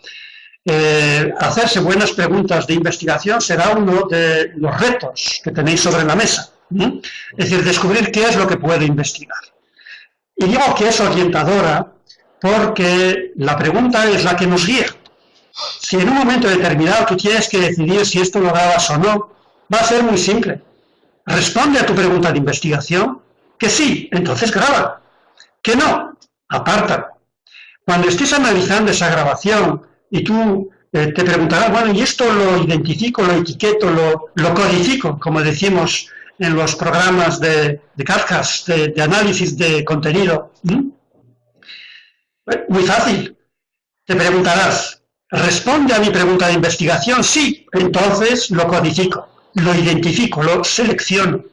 Hacerse buenas preguntas de investigación será uno de los retos que tenéis sobre la mesa. Es decir, descubrir qué es lo que puedo investigar. Y digo que es orientadora porque la pregunta es la que nos guía. Si en un momento determinado tú tienes que decidir si esto lo grabas o no, va a ser muy simple. Responde a tu pregunta de investigación, que sí, entonces graba. Que no, apártalo. Cuando estés analizando esa grabación y tú te preguntarás, bueno, ¿y esto lo identifico, lo etiqueto, lo codifico, como decimos en los programas de Kafka, de análisis de contenido? Muy fácil. Te preguntarás, ¿responde a mi pregunta de investigación? Sí, entonces lo codifico, lo identifico, lo selecciono.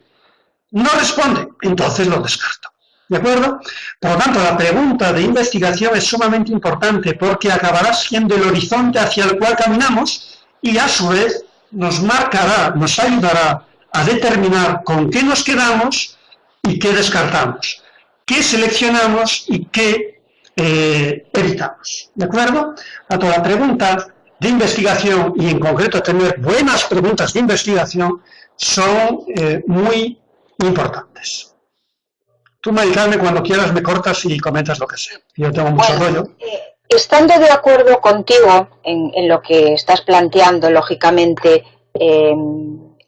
No responde, entonces lo descarto. ¿De acuerdo? Por lo tanto, la pregunta de investigación es sumamente importante porque acabará siendo el horizonte hacia el cual caminamos y a su vez nos marcará, nos ayudará a determinar con qué nos quedamos y qué descartamos, qué seleccionamos y qué evitamos. ¿De acuerdo? Tanto la pregunta de investigación y en concreto tener buenas preguntas de investigación son muy importantes. Tú, Maricarmen, cuando quieras me cortas y comentas lo que sea. Yo tengo mucho rollo.
Estando de acuerdo contigo en lo que estás planteando, lógicamente,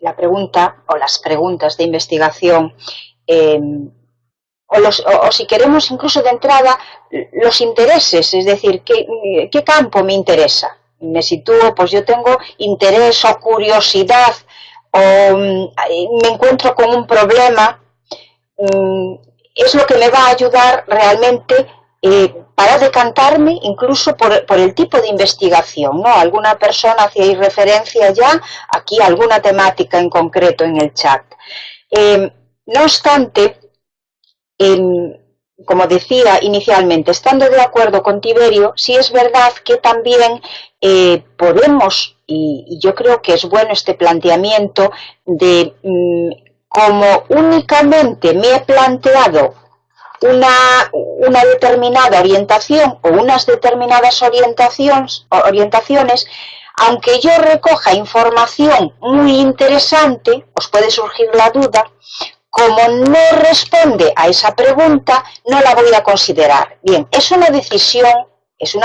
la pregunta o las preguntas de investigación, o si queremos incluso de entrada, los intereses, es decir, ¿qué campo me interesa? Me sitúo, pues yo tengo interés o curiosidad o me encuentro con un problema, es lo que me va a ayudar realmente para decantarme incluso por el tipo de investigación, ¿no? Alguna persona hacía referencia ya aquí a alguna temática en concreto en el chat. No obstante, como decía inicialmente, estando de acuerdo con Tiberio, sí es verdad que también podemos, y yo creo que es bueno este planteamiento de como únicamente me he planteado una determinada orientación o unas determinadas orientaciones, aunque yo recoja información muy interesante, os puede surgir la duda, como no responde a esa pregunta, no la voy a considerar. Bien, es una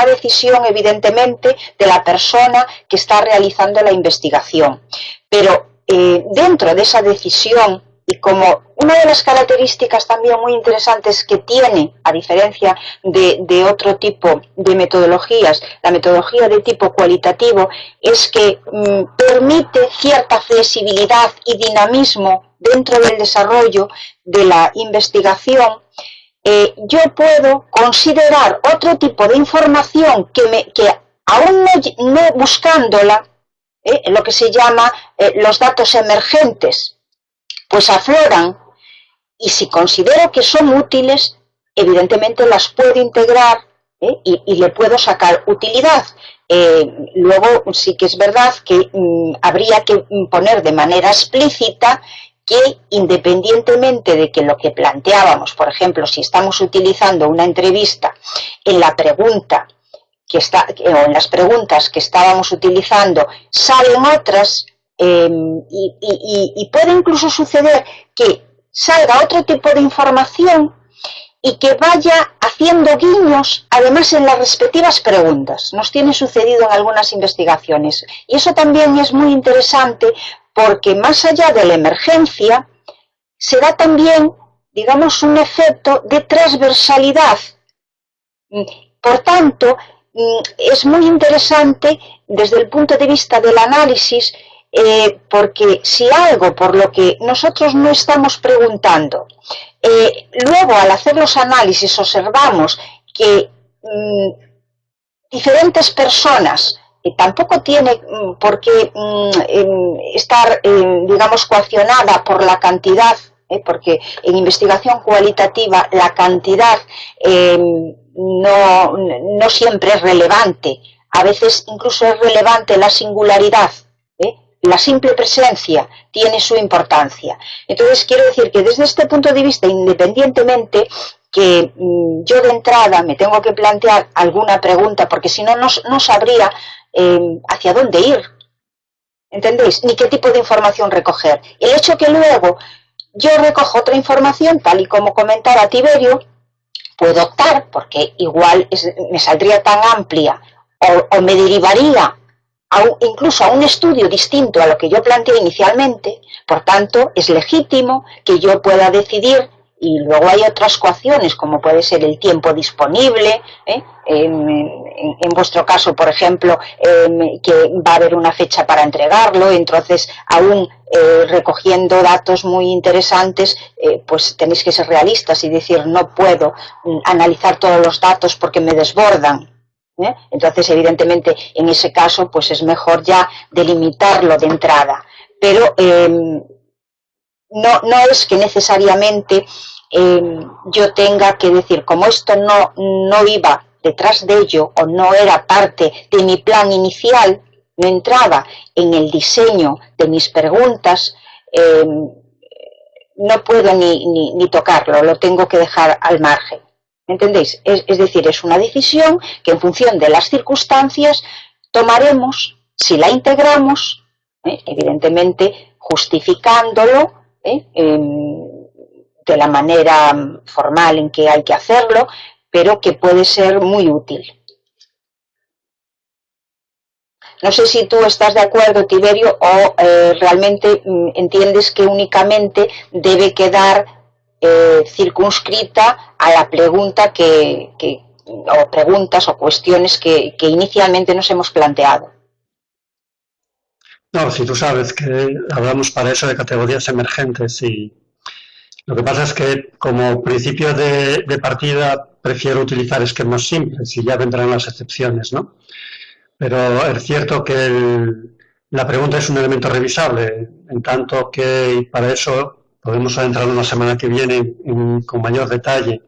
decisión evidentemente de la persona que está realizando la investigación, pero dentro de esa decisión, y como una de las características también muy interesantes que tiene, a diferencia de otro tipo de metodologías, la metodología de tipo cualitativo, es que permite cierta flexibilidad y dinamismo dentro del desarrollo de la investigación. Yo puedo considerar otro tipo de información que aún no buscándola, lo que se llama los datos emergentes, pues afloran, y si considero que son útiles, evidentemente las puedo integrar y le puedo sacar utilidad. Luego sí que es verdad que habría que poner de manera explícita que independientemente de que lo que planteábamos, por ejemplo, si estamos utilizando una entrevista, en la pregunta o en las preguntas que estábamos utilizando salen otras, y puede incluso suceder que salga otro tipo de información y que vaya haciendo guiños además en las respectivas preguntas. Nos tiene sucedido en algunas investigaciones y eso también es muy interesante porque más allá de la emergencia se da también, digamos, un efecto de transversalidad. Por tanto, es muy interesante desde el punto de vista del análisis, porque si algo por lo que nosotros no estamos preguntando, luego al hacer los análisis observamos que diferentes personas tampoco tiene por qué estar, digamos, coaccionada por la cantidad, porque en investigación cualitativa la cantidad no siempre es relevante, a veces incluso es relevante la singularidad. La simple presencia tiene su importancia. Entonces quiero decir que desde este punto de vista, independientemente que yo de entrada me tengo que plantear alguna pregunta, porque si no, no sabría hacia dónde ir, ¿entendéis? Ni qué tipo de información recoger. El hecho que luego yo recojo otra información, tal y como comentaba Tiberio, puedo optar, porque igual me saldría tan amplia o me derivaría incluso a un estudio distinto a lo que yo planteé inicialmente. Por tanto, es legítimo que yo pueda decidir Y luego hay otras coacciones, como puede ser el tiempo disponible, en vuestro caso, por ejemplo, que va a haber una fecha para entregarlo, entonces aún recogiendo datos muy interesantes, pues tenéis que ser realistas y decir, no puedo analizar todos los datos porque me desbordan. Entonces, evidentemente, en ese caso, pues es mejor ya delimitarlo de entrada. Pero no es que necesariamente yo tenga que decir, como esto no iba detrás de ello o no era parte de mi plan inicial, no entraba en el diseño de mis preguntas, no puedo ni tocarlo, lo tengo que dejar al margen. ¿Entendéis? Es decir, es una decisión que en función de las circunstancias tomaremos si la integramos, evidentemente justificándolo, de la manera formal en que hay que hacerlo, pero que puede ser muy útil. No sé si tú estás de acuerdo, Tiberio, o realmente entiendes que únicamente debe quedar circunscrita a la pregunta o preguntas o cuestiones que inicialmente nos hemos planteado.
No, si tú sabes que hablamos para eso de categorías emergentes y lo que pasa es que como principio de partida prefiero utilizar esquemas simples y ya vendrán las excepciones, ¿no? Pero es cierto que la pregunta es un elemento revisable, en tanto que para eso podemos adentrar la semana que viene con mayor detalle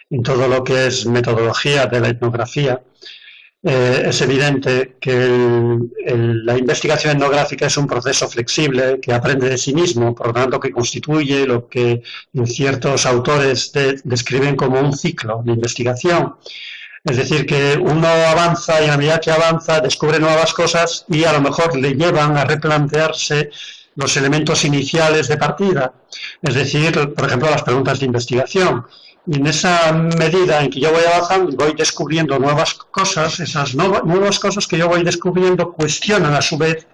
en todo lo que es metodología de la etnografía. Es evidente que la investigación etnográfica es un proceso flexible que aprende de sí mismo, por lo tanto que constituye lo que ciertos autores describen como un ciclo de investigación. Es decir, que uno avanza y a medida que avanza descubre nuevas cosas y a lo mejor le llevan a replantearse los elementos iniciales de partida. Es decir, por ejemplo, las preguntas de investigación. Y en esa medida en que yo voy avanzando y voy descubriendo nuevas cosas, esas nuevas cosas que yo voy descubriendo cuestionan a su vez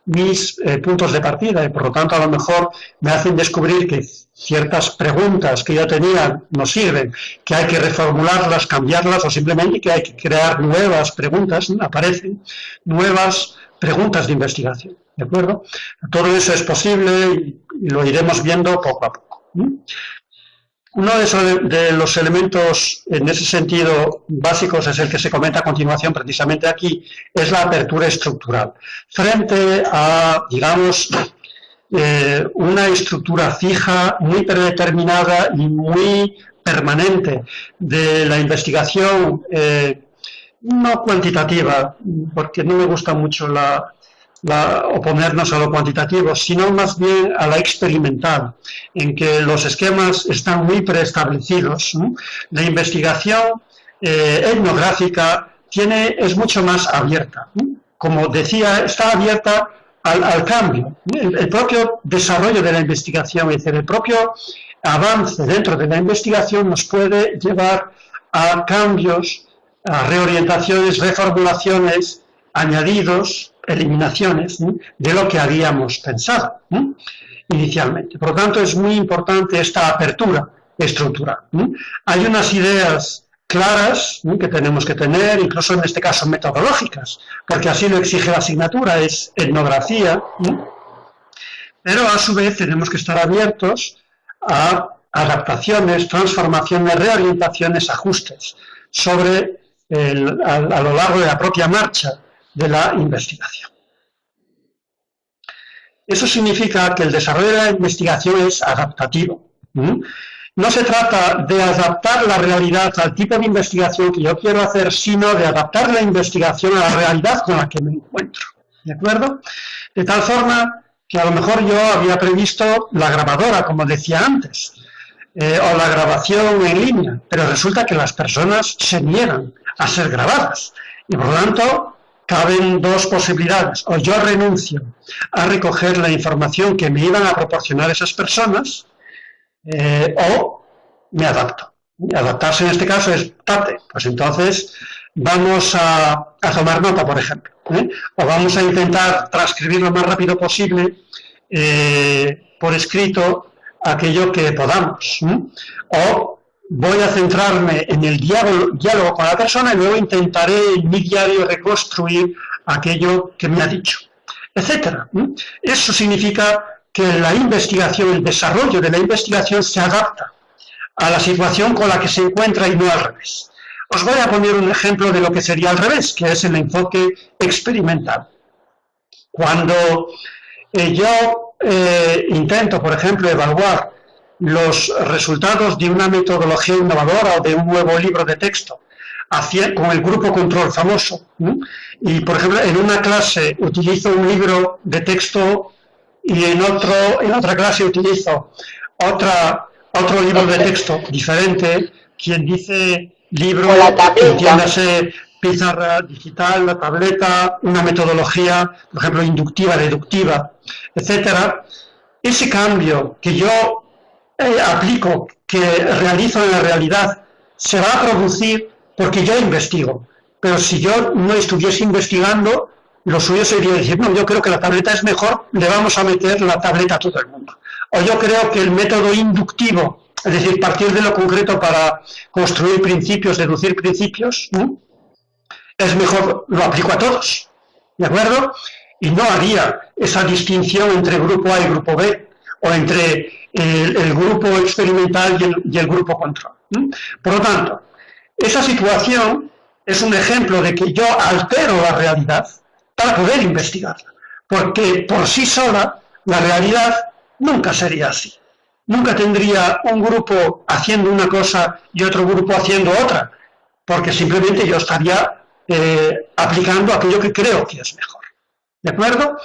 mis puntos de partida y por lo tanto a lo mejor me hacen descubrir que ciertas preguntas que yo tenía no sirven, que hay que reformularlas, cambiarlas o simplemente que hay que crear nuevas preguntas, aparecen nuevas preguntas de investigación, ¿de acuerdo? Todo eso es posible y lo iremos viendo poco a poco. Uno de los elementos en ese sentido básicos es el que se comenta a continuación precisamente aquí, es la apertura estructural. Frente a, digamos, una estructura fija, muy predeterminada y muy permanente de la investigación, no cuantitativa, porque no me gusta mucho oponernos a lo cuantitativo, sino más bien a la experimental, en que los esquemas están muy preestablecidos, ¿no? La investigación etnográfica es mucho más abierta, ¿no? Como decía, está abierta al cambio. El propio desarrollo de la investigación, es decir, el propio avance dentro de la investigación nos puede llevar a cambios, a reorientaciones, reformulaciones, añadidos, eliminaciones, ¿no?, de lo que habíamos pensado, ¿no?, inicialmente. Por lo tanto, es muy importante esta apertura estructural, ¿no? Hay unas ideas claras, ¿no?, que tenemos que tener, incluso en este caso metodológicas, porque así lo exige la asignatura, es etnografía, ¿no?, pero a su vez tenemos que estar abiertos a adaptaciones, transformaciones, reorientaciones, ajustes sobre a lo largo de la propia marcha de la investigación. Eso significa que el desarrollo de la investigación es adaptativo. No se trata de adaptar la realidad al tipo de investigación que yo quiero hacer, sino de adaptar la investigación a la realidad con la que me encuentro. ¿De acuerdo? De tal forma que a lo mejor yo había previsto la grabadora, como decía antes, o la grabación en línea, pero resulta que las personas se niegan a ser grabadas. Y por lo tanto, caben dos posibilidades: o yo renuncio a recoger la información que me iban a proporcionar esas personas, o me adapto. Adaptarse en este caso es, pues entonces vamos a tomar nota, por ejemplo, o vamos a intentar transcribir lo más rápido posible por escrito aquello que podamos. O voy a centrarme en el diálogo con la persona y luego intentaré en mi diario reconstruir aquello que me ha dicho, etcétera. Eso significa que la investigación, el desarrollo de la investigación se adapta a la situación con la que se encuentra y no al revés. Os voy a poner un ejemplo de lo que sería al revés, que es el enfoque experimental. Cuando yo intento, por ejemplo, evaluar los resultados de una metodología innovadora o de un nuevo libro de texto con el grupo control famoso, y por ejemplo en una clase utilizo un libro de texto y en otra clase utilizo otro libro de texto diferente, quien dice libro, entiéndase pizarra digital, la tableta, una metodología, por ejemplo, inductiva, deductiva, etcétera. Ese cambio que yo aplico, que realizo en la realidad, se va a producir porque yo investigo. Pero si yo no estuviese investigando, lo suyo sería decir, no, yo creo que la tableta es mejor, le vamos a meter la tableta a todo el mundo. O yo creo que el método inductivo, es decir, partir de lo concreto para construir principios, deducir principios, es mejor, lo aplico a todos, ¿de acuerdo? Y no haría esa distinción entre grupo A y grupo B, o entre el grupo experimental y el grupo control. Por lo tanto, esa situación es un ejemplo de que yo altero la realidad para poder investigarla, porque por sí sola la realidad nunca sería así. Nunca tendría un grupo haciendo una cosa y otro grupo haciendo otra, porque simplemente yo estaría aplicando aquello que creo que es mejor. ¿De acuerdo?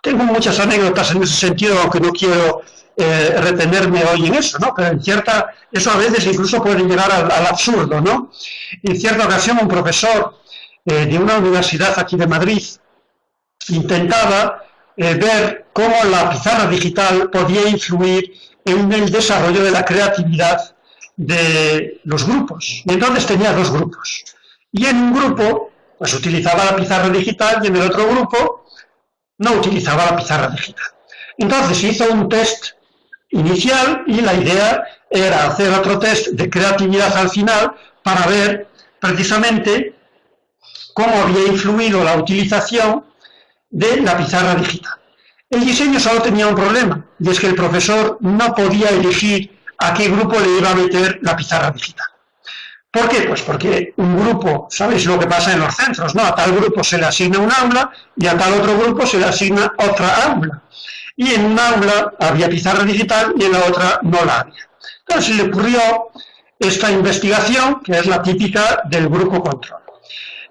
Tengo muchas anécdotas en ese sentido, aunque no quiero retenerme hoy en eso, ¿no? Pero eso a veces incluso puede llegar al absurdo, ¿no? En cierta ocasión un profesor de una universidad aquí de Madrid intentaba ver cómo la pizarra digital podía influir en el desarrollo de la creatividad de los grupos. Y entonces tenía dos grupos. Y en un grupo, pues utilizaba la pizarra digital y en el otro grupo no utilizaba la pizarra digital. Entonces hizo un test inicial y la idea era hacer otro test de creatividad al final para ver precisamente cómo había influido la utilización de la pizarra digital. El diseño solo tenía un problema, y es que el profesor no podía elegir a qué grupo le iba a meter la pizarra digital. ¿Por qué? Pues porque un grupo, ¿sabéis lo que pasa en los centros, no? A tal grupo se le asigna un aula y a tal otro grupo se le asigna otra aula. Y en un aula había pizarra digital y en la otra no la había. Entonces se le ocurrió esta investigación, que es la típica del grupo control.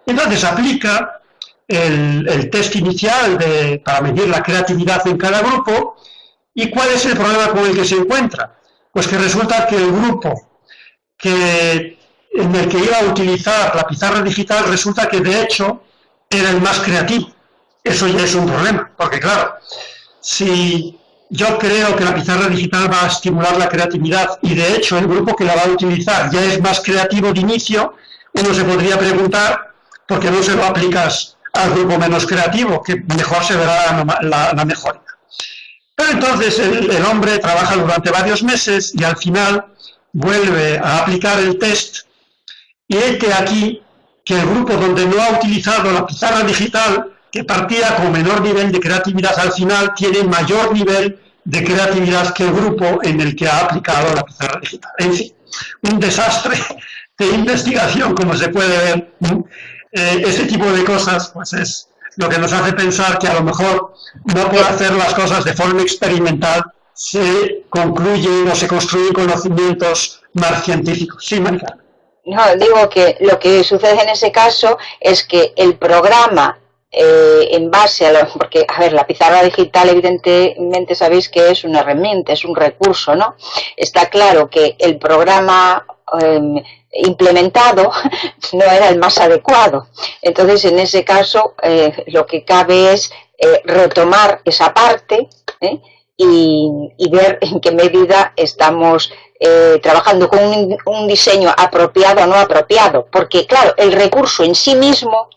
Entonces aplica el test inicial para medir la creatividad en cada grupo. ¿Y cuál es el problema con el que se encuentra? Pues que resulta que el grupo en el que iba a utilizar la pizarra digital resulta que de hecho era el más creativo. Eso ya es un problema, porque claro, si yo creo que la pizarra digital va a estimular la creatividad y de hecho el grupo que la va a utilizar ya es más creativo de inicio, uno se podría preguntar por qué no se lo aplicas al grupo menos creativo, que mejor se verá la mejoría. Pero entonces el hombre trabaja durante varios meses y al final vuelve a aplicar el test y este aquí que el grupo donde no ha utilizado la pizarra digital, que partía con menor nivel de creatividad al final, tiene mayor nivel de creatividad que el grupo en el que ha aplicado la pizarra digital. En fin, un desastre de investigación, como se puede ver. Ese tipo de cosas pues es lo que nos hace pensar que a lo mejor no por hacer las cosas de forma experimental se concluyen o se construyen conocimientos más científicos. Sí, Mónica.
No, digo que lo que sucede en ese caso es que el programa en base a porque, a ver, la pizarra digital evidentemente sabéis que es una herramienta, es un recurso, ¿no? Está claro que el programa implementado no era el más adecuado. Entonces, en ese caso, lo que cabe es retomar esa parte y ver en qué medida estamos trabajando con un diseño apropiado o no apropiado. Porque, claro, el recurso en sí mismo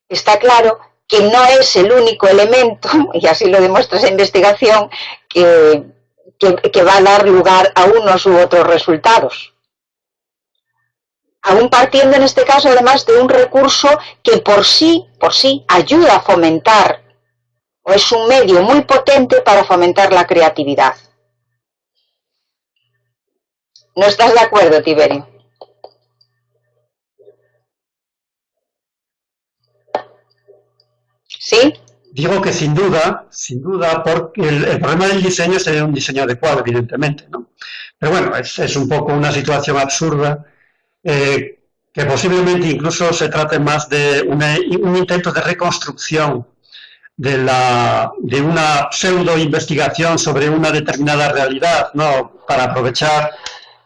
está claro que no es el único elemento, y así lo demuestra esa investigación, que que va a dar lugar a unos u otros resultados. Aún partiendo en este caso además de un recurso que por sí ayuda a fomentar, o es un medio muy potente para fomentar la creatividad. ¿No estás de acuerdo, Tiberio? ¿Sí?
Digo que sin duda, porque el problema del diseño sería un diseño adecuado, evidentemente, ¿no? Pero bueno, es un poco una situación absurda, que posiblemente incluso se trate más de un intento de reconstrucción de una pseudo investigación sobre una determinada realidad, ¿no? Para aprovechar,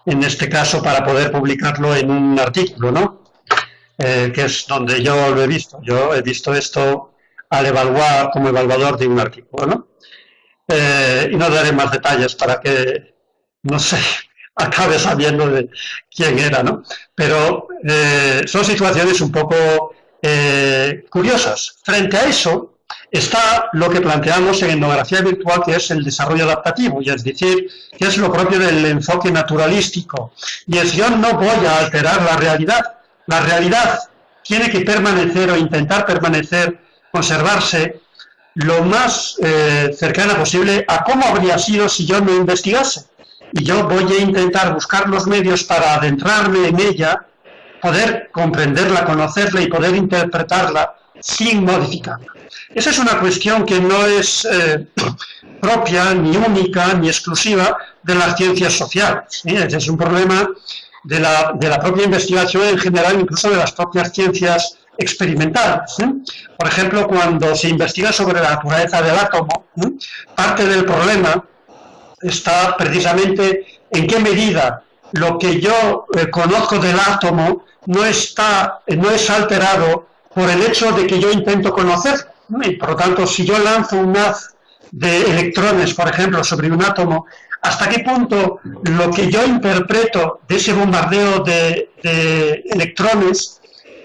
en este caso, para poder publicarlo en un artículo, ¿no? Que es donde yo lo he visto. Yo he visto esto al evaluar, como evaluador de un artículo, ¿no? Y no daré más detalles para que, no sé, acabe sabiendo de quién era, ¿no? Pero son situaciones un poco curiosas. Frente a eso está lo que planteamos en etnografía virtual, que es el desarrollo adaptativo, y es decir, que es lo propio del enfoque naturalístico. Y es, yo no voy a alterar la realidad. La realidad tiene que permanecer o intentar permanecer, conservarse lo más cercana posible a cómo habría sido si yo no investigase. Y yo voy a intentar buscar los medios para adentrarme en ella, poder comprenderla, conocerla y poder interpretarla sin modificarla. Esa es una cuestión que no es propia, ni única, ni exclusiva de las ciencias sociales. Ese es un problema de la propia investigación en general, incluso de las propias ciencias experimentales. Por ejemplo, cuando se investiga sobre la naturaleza del átomo, parte del problema está precisamente en qué medida lo que yo conozco del átomo no es alterado por el hecho de que yo intento conocerlo. Y por lo tanto, si yo lanzo un haz de electrones, por ejemplo, sobre un átomo, ¿hasta qué punto lo que yo interpreto de ese bombardeo de electrones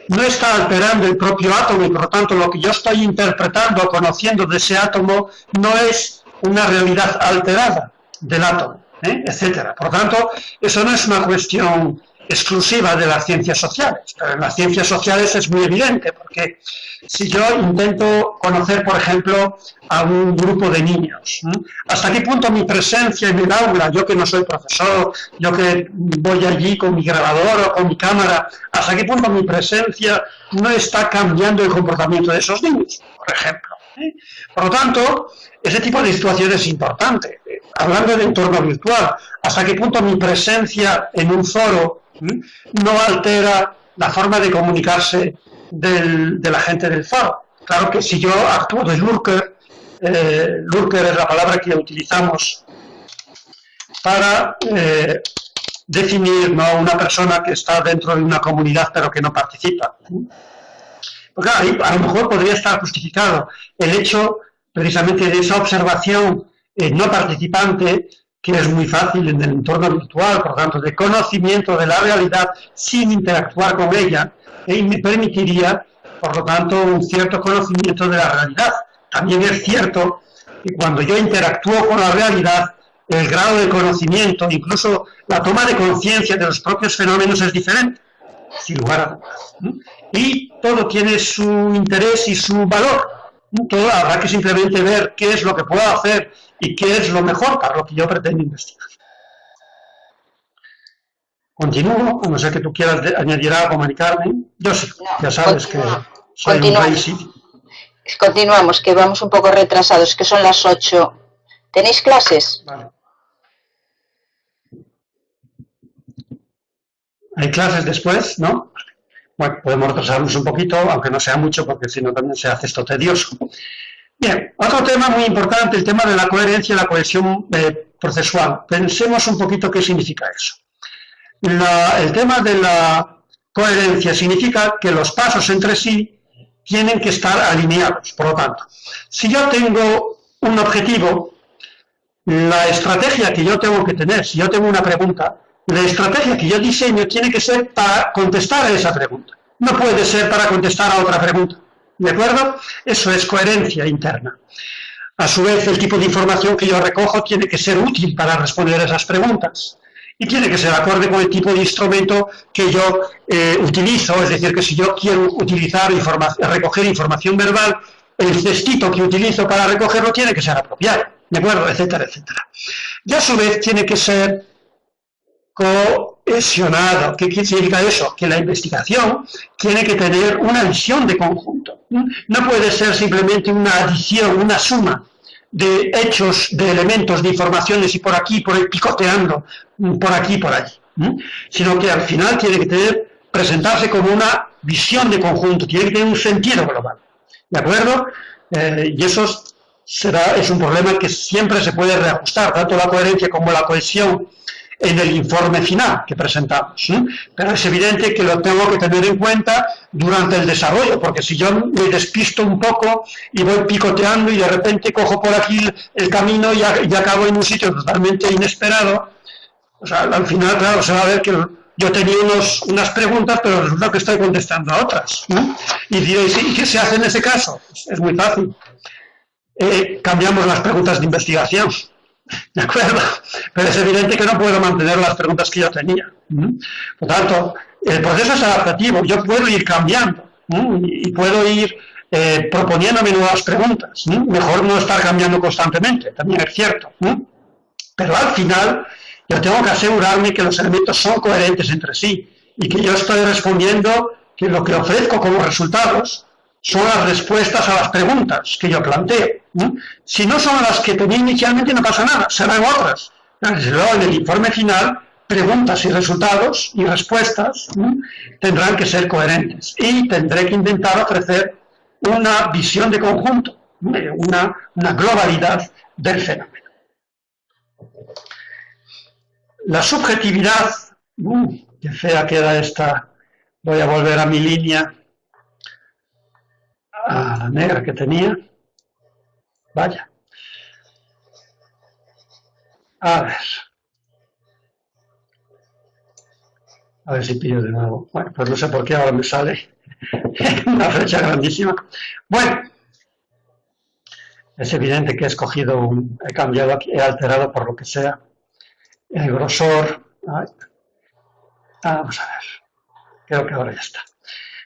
no está alterando el propio átomo, y por lo tanto lo que yo estoy interpretando o conociendo de ese átomo no es una realidad alterada del átomo, etcétera? Por lo tanto, eso no es una cuestión exclusiva de las ciencias sociales, pero en las ciencias sociales es muy evidente, porque si yo intento conocer, por ejemplo, a un grupo de niños, ¿hasta qué punto mi presencia en el aula, yo que no soy profesor, yo que voy allí con mi grabador o con mi cámara, hasta qué punto mi presencia no está cambiando el comportamiento de esos niños, por ejemplo? Por lo tanto, ese tipo de situación es importante. Hablando de entorno virtual, ¿hasta qué punto mi presencia en un foro no altera la forma de comunicarse de la gente del foro? Claro que si yo actúo de lurker, lurker es la palabra que utilizamos para definir, ¿no?, una persona que está dentro de una comunidad pero que no participa. Porque ahí a lo mejor podría estar justificado el hecho precisamente de esa observación no participante, que es muy fácil en el entorno virtual, por lo tanto, de conocimiento de la realidad sin interactuar con ella, y me permitiría, por lo tanto, un cierto conocimiento de la realidad. También es cierto que cuando yo interactúo con la realidad, el grado de conocimiento, incluso la toma de conciencia de los propios fenómenos es diferente, sin lugar a dudas. Y todo tiene su interés y su valor. Todo habrá que simplemente ver qué es lo que puedo hacer y qué es lo mejor para lo que yo pretendo investigar. Continúo, a no ser que tú quieras añadir algo, Mari Carmen. Yo sí, ya sabes que soy un crazy.
Continuamos, que vamos un poco retrasados, que son las 8. ¿Tenéis clases?
Vale. ¿Hay clases después, no? Bueno, podemos retrasarnos un poquito, aunque no sea mucho, porque si no también se hace esto tedioso. Bien, otro tema muy importante, el tema de la coherencia y la cohesión procesual. Pensemos un poquito qué significa eso. El tema de la coherencia significa que los pasos entre sí tienen que estar alineados. Por lo tanto, si yo tengo un objetivo, la estrategia que yo tengo que tener, si yo tengo una pregunta, la estrategia que yo diseño tiene que ser para contestar a esa pregunta. No puede ser para contestar a otra pregunta. ¿De acuerdo? Eso es coherencia interna. A su vez, el tipo de información que yo recojo tiene que ser útil para responder a esas preguntas. Y tiene que ser acorde con el tipo de instrumento que yo utilizo. Es decir, que si yo quiero utilizar recoger información verbal, el cestito que utilizo para recogerlo tiene que ser apropiado, ¿de acuerdo? Etcétera, etcétera. Y a su vez tiene que ser cohesionado. ¿Qué significa eso? Que la investigación tiene que tener una visión de conjunto. No puede ser simplemente una adición, una suma de hechos, de elementos, de informaciones y por aquí, por ahí, picoteando, por aquí, por allí. Sino que al final tiene que presentarse como una visión de conjunto, tiene que tener un sentido global. ¿De acuerdo? Y eso es un problema que siempre se puede reajustar, tanto la coherencia como la cohesión en el informe final que presentamos. Pero es evidente que lo tengo que tener en cuenta durante el desarrollo, porque si yo me despisto un poco y voy picoteando y de repente cojo por aquí el camino y acabo en un sitio totalmente inesperado, o sea, al final, claro, se va a ver que yo tenía unas preguntas, pero resulta que estoy contestando a otras. Y diréis, ¿y qué se hace en ese caso? Es muy fácil. Cambiamos las preguntas de investigación. ¿De acuerdo? Pero es evidente que no puedo mantener las preguntas que yo tenía. Por tanto, el proceso es adaptativo. Yo puedo ir cambiando y puedo ir proponiéndome nuevas preguntas. Mejor no estar cambiando constantemente, también es cierto. Pero al final, yo tengo que asegurarme que los elementos son coherentes entre sí y que yo estoy respondiendo que lo que ofrezco como resultados son las respuestas a las preguntas que yo planteo. Si no son las que tenía inicialmente, no pasa nada, serán otras. Desde luego, en el informe final, preguntas y resultados y respuestas tendrán que ser coherentes y tendré que intentar ofrecer una visión de conjunto, una globalidad del fenómeno. La subjetividad, qué fea queda esta, voy a volver a mi línea, a la negra que tenía, vaya, a ver si pillo de nuevo, bueno, pues no sé por qué ahora me sale una flecha grandísima. Bueno, es evidente que he escogido, he cambiado aquí, he alterado por lo que sea el grosor. Vamos a ver, creo que ahora ya está.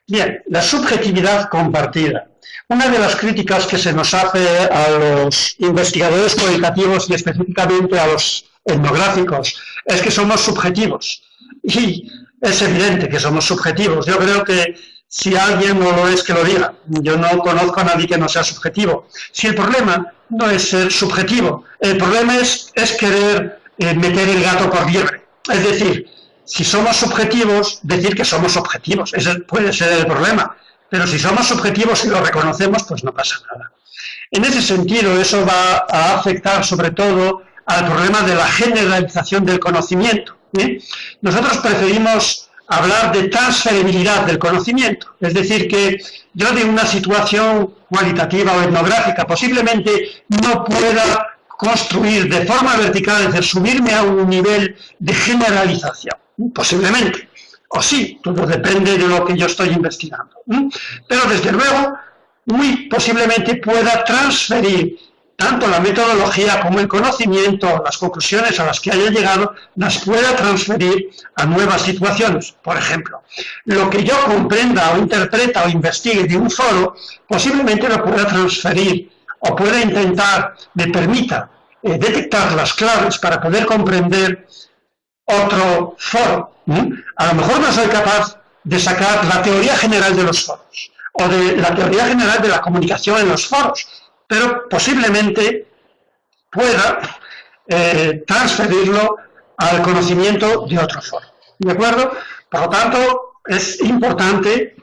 Bien, la subjetividad compartida. Una de las críticas que se nos hace a los investigadores cualitativos y específicamente a los etnográficos es que somos subjetivos. Y es evidente que somos subjetivos. Yo creo que si alguien no lo es, que lo diga. Yo no conozco a nadie que no sea subjetivo. Si el problema no es ser subjetivo, el problema es querer meter el gato por liebre. Es decir, si somos subjetivos, decir que somos objetivos. Ese puede ser el problema. Pero si somos subjetivos y lo reconocemos, pues no pasa nada. En ese sentido, eso va a afectar sobre todo al problema de la generalización del conocimiento. Nosotros preferimos hablar de transferibilidad del conocimiento, es decir, que yo de una situación cualitativa o etnográfica posiblemente no pueda construir de forma vertical, es decir, subirme a un nivel de generalización, posiblemente. O sí, todo depende de lo que yo estoy investigando. Pero desde luego, muy posiblemente pueda transferir tanto la metodología como el conocimiento, las conclusiones a las que haya llegado, las pueda transferir a nuevas situaciones. Por ejemplo, lo que yo comprenda o interpreta o investigue de un foro, posiblemente lo pueda transferir o pueda intentar, me permita detectar las claves para poder comprender otro foro. A lo mejor no soy capaz de sacar la teoría general de los foros o de la teoría general de la comunicación en los foros, pero posiblemente pueda transferirlo al conocimiento de otro foro. ¿De acuerdo? Por lo tanto, es importante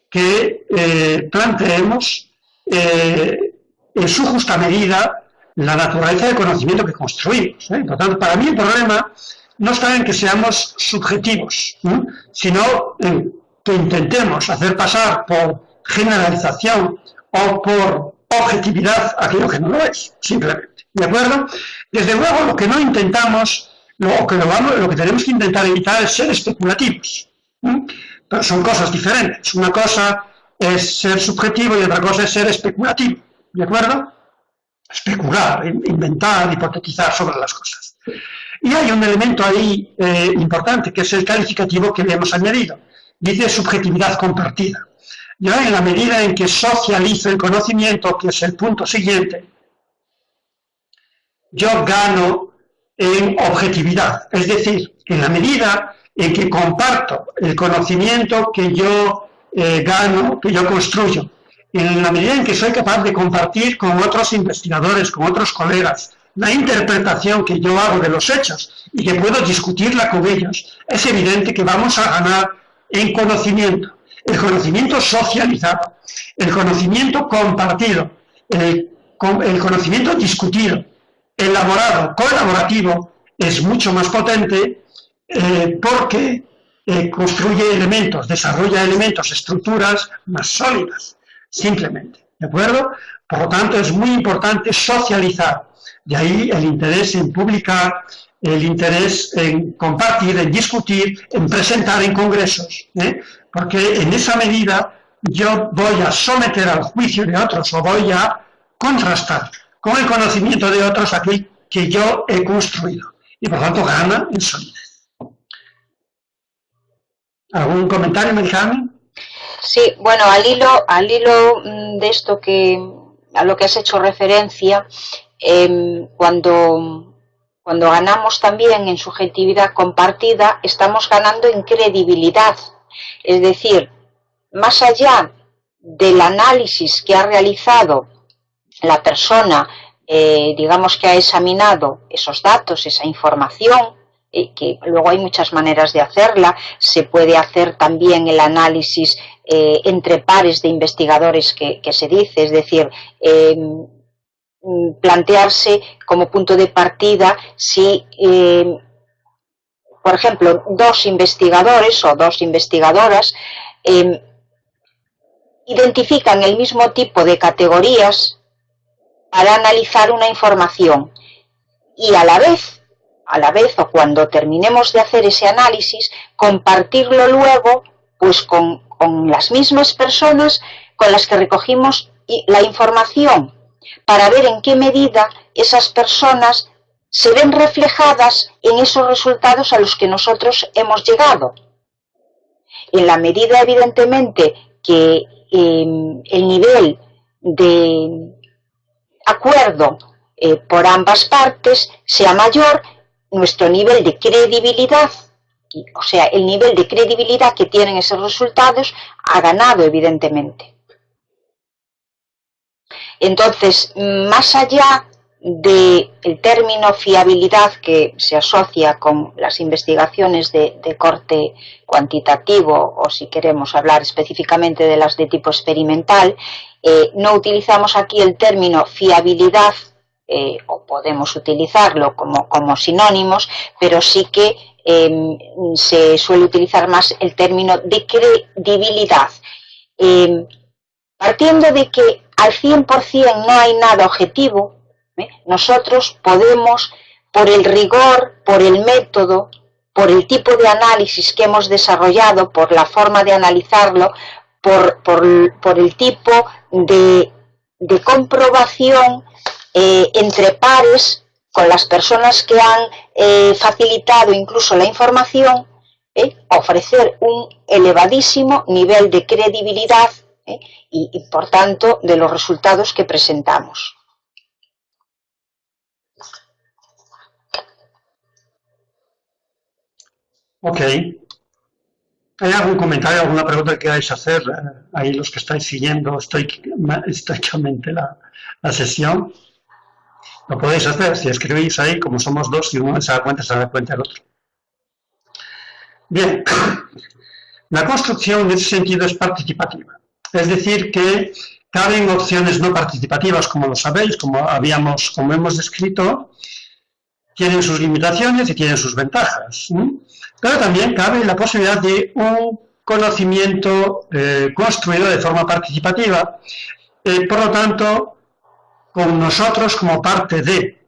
que planteemos en su justa medida la naturaleza del conocimiento que construimos. Por lo tanto, para mí el problema no está en que seamos subjetivos, sino en que intentemos hacer pasar por generalización o por objetividad aquello que no lo es, simplemente. ¿De acuerdo? Desde luego, lo que no intentamos, lo que tenemos que intentar evitar es ser especulativos. Pero son cosas diferentes. Una cosa es ser subjetivo y otra cosa es ser especulativo. ¿De acuerdo? especular, inventar, hipotetizar sobre las cosas. Y hay un elemento ahí importante, que es el calificativo que le hemos añadido. Dice subjetividad compartida. Yo, en la medida en que socializo el conocimiento, que es el punto siguiente, yo gano en objetividad. Es decir, en la medida en que comparto el conocimiento que yo gano, que yo construyo, en la medida en que soy capaz de compartir con otros investigadores, con otros colegas, la interpretación que yo hago de los hechos y que puedo discutirla con ellos, es evidente que vamos a ganar en conocimiento. El conocimiento socializado, el conocimiento compartido, el conocimiento discutido, elaborado, colaborativo, es mucho más potente porque construye elementos, desarrolla elementos, estructuras más sólidas, simplemente, ¿de acuerdo? Por lo tanto, es muy importante socializar. De ahí el interés en publicar, el interés en compartir, en discutir, en presentar en congresos, porque en esa medida yo voy a someter al juicio de otros o voy a contrastar con el conocimiento de otros aquel que yo he construido. Y por lo tanto gana en solidez. ¿Algún comentario, Mericarmen?
Sí, bueno, al hilo de esto a lo que has hecho referencia, cuando ganamos también en subjetividad compartida, estamos ganando en credibilidad. Es decir, más allá del análisis que ha realizado la persona, digamos, que ha examinado esos datos, esa información, que luego hay muchas maneras de hacerla, se puede hacer también el análisis entre pares de investigadores que se dice, es decir, plantearse como punto de partida si, por ejemplo, dos investigadores o dos investigadoras identifican el mismo tipo de categorías para analizar una información y a la vez o cuando terminemos de hacer ese análisis, compartirlo luego pues con las mismas personas con las que recogimos la información, para ver en qué medida esas personas se ven reflejadas en esos resultados a los que nosotros hemos llegado. En la medida, evidentemente, que el nivel de acuerdo por ambas partes sea mayor, nuestro nivel de credibilidad, o sea, el nivel de credibilidad que tienen esos resultados, ha ganado, evidentemente. Entonces, más allá del término fiabilidad que se asocia con las investigaciones de corte cuantitativo, o si queremos hablar específicamente de las de tipo experimental, no utilizamos aquí el término fiabilidad, o podemos utilizarlo como sinónimos, pero sí que se suele utilizar más el término de credibilidad. Partiendo de que al 100% no hay nada objetivo, nosotros podemos, por el rigor, por el método, por el tipo de análisis que hemos desarrollado, por la forma de analizarlo, por el tipo de comprobación entre pares con las personas que han facilitado incluso la información, ofrecer un elevadísimo nivel de credibilidad y por tanto de los resultados que presentamos.
Ok. ¿Hay algún comentario, alguna pregunta que queráis hacer? Ahí los que estáis siguiendo estoicamente la sesión. Lo podéis hacer si escribís ahí, como somos dos, si uno se da cuenta el otro. Bien. La construcción en ese sentido es participativa. Es decir, que caben opciones no participativas, como lo sabéis, como hemos descrito, tienen sus limitaciones y tienen sus ventajas. Pero también cabe la posibilidad de un conocimiento construido de forma participativa, por lo tanto, con nosotros como parte de.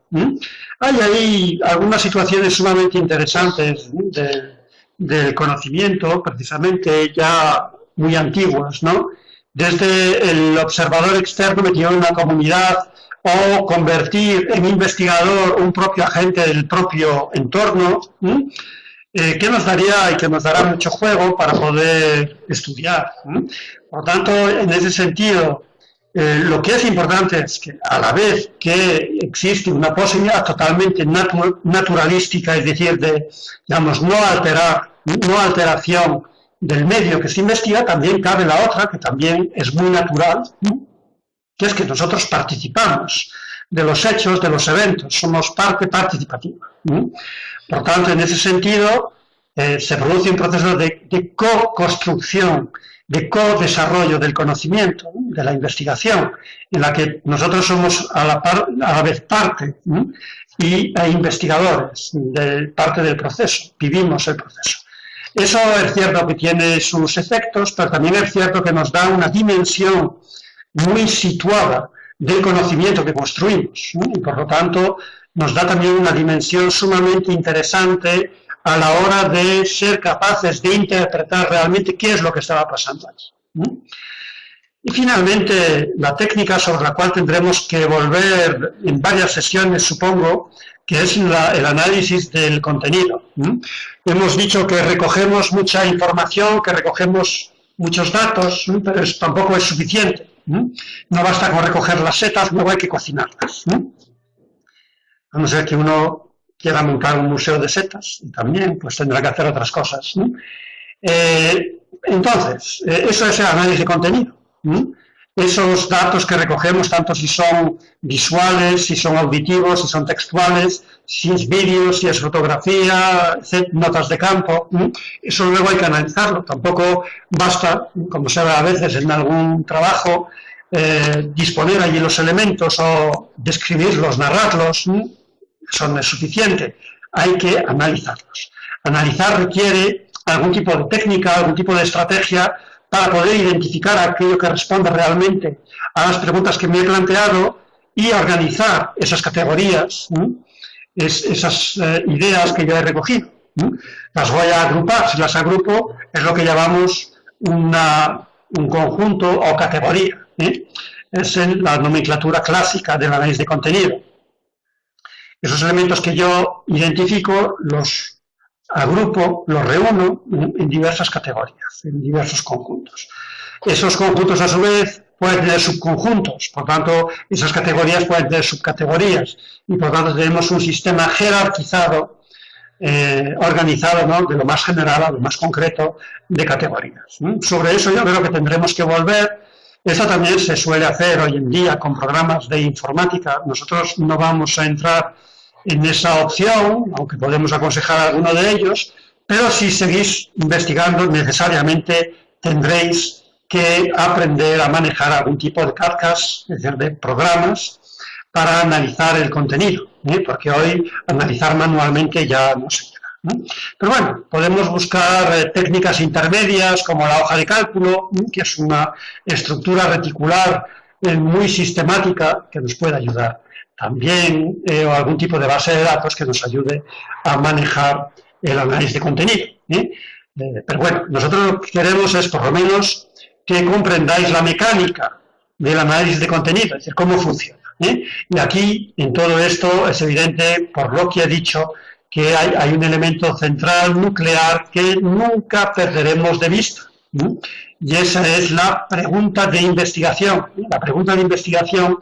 Hay ahí algunas situaciones sumamente interesantes del conocimiento, precisamente ya muy antiguas, ¿no? desde el observador externo metido en una comunidad, o convertir en investigador un propio agente del propio entorno, que nos daría y que nos dará mucho juego para poder estudiar. Por tanto, en ese sentido, lo que es importante es que a la vez que existe una posibilidad totalmente naturalística, es decir, de, digamos, no alteración del medio que se investiga, también cabe la otra, que también es muy natural, que es que nosotros participamos de los hechos, de los eventos, somos parte participativa. Por tanto, en ese sentido, se produce un proceso de co-construcción, de co-desarrollo del conocimiento, de la investigación, en la que nosotros somos a la vez parte e investigadores de parte del proceso, vivimos el proceso. Eso es cierto que tiene sus efectos, pero también es cierto que nos da una dimensión muy situada del conocimiento que construimos, y por lo tanto nos da también una dimensión sumamente interesante a la hora de ser capaces de interpretar realmente qué es lo que estaba pasando allí. Y finalmente, la técnica sobre la cual tendremos que volver en varias sesiones, supongo, que es el análisis del contenido. Hemos dicho que recogemos mucha información, que recogemos muchos datos, pero tampoco es suficiente. No basta con recoger las setas, luego hay que cocinarlas. A no ser que uno quiera montar un museo de setas, y también pues tendrá que hacer otras cosas. Entonces, eso es el análisis de contenido. Esos datos que recogemos, tanto si son visuales, si son auditivos, si son textuales, si es vídeo, si es fotografía, notas de campo, eso luego hay que analizarlo. Tampoco basta, como se ve a veces en algún trabajo, disponer allí los elementos o describirlos, narrarlos. Eso no es suficiente, hay que analizarlos. Analizar requiere algún tipo de técnica, algún tipo de estrategia para poder identificar aquello que responde realmente a las preguntas que me he planteado y organizar esas categorías, esas ideas que yo he recogido. Las voy a agrupar, si las agrupo es lo que llamamos un conjunto o categoría. Es la nomenclatura clásica del análisis de contenido. Esos elementos que yo identifico los agrupo, los reúno en diversas categorías, en diversos conjuntos. Esos conjuntos, a su vez, pueden tener subconjuntos, por tanto, esas categorías pueden tener subcategorías, y por tanto tenemos un sistema jerarquizado, organizado, ¿no?, de lo más general a lo más concreto de categorías. Sobre eso yo creo que tendremos que volver. Esto también se suele hacer hoy en día con programas de informática. Nosotros no vamos a entrar en esa opción, aunque podemos aconsejar alguno de ellos, pero si seguís investigando, necesariamente tendréis que aprender a manejar algún tipo de carcas, es decir, de programas, para analizar el contenido, porque hoy analizar manualmente ya no se queda. Pero bueno, podemos buscar técnicas intermedias como la hoja de cálculo, que es una estructura reticular muy sistemática que nos puede ayudar. También o algún tipo de base de datos que nos ayude a manejar el análisis de contenido. Pero bueno, nosotros lo que queremos es por lo menos que comprendáis la mecánica del análisis de contenido, es decir, cómo funciona. Y aquí, en todo esto, es evidente, por lo que he dicho, que hay un elemento central, nuclear, que nunca perderemos de vista. Y esa es la pregunta de investigación. La pregunta de investigación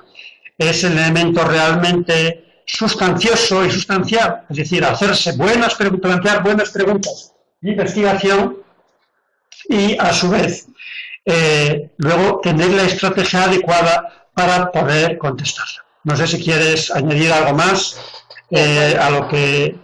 es el elemento realmente sustancioso y sustancial, es decir, hacerse plantear buenas preguntas de investigación y, a su vez, luego tener la estrategia adecuada para poder contestarla. No sé si quieres añadir algo más a lo que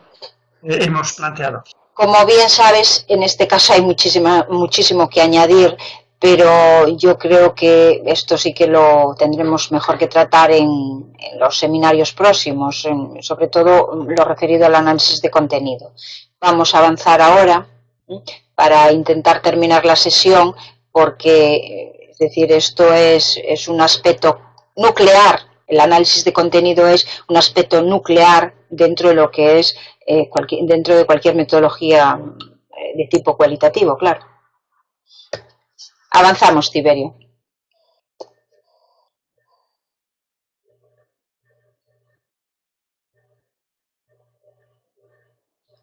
hemos planteado.
Como bien sabes, en este caso hay muchísimo que añadir, pero yo creo que esto sí que lo tendremos mejor que tratar en los seminarios próximos, sobre todo lo referido al análisis de contenido. Vamos a avanzar ahora para intentar terminar la sesión, porque, es decir, esto es un aspecto nuclear. El análisis de contenido es un aspecto nuclear dentro de lo que es dentro de cualquier metodología de tipo cualitativo, claro. Avanzamos, Tiberio.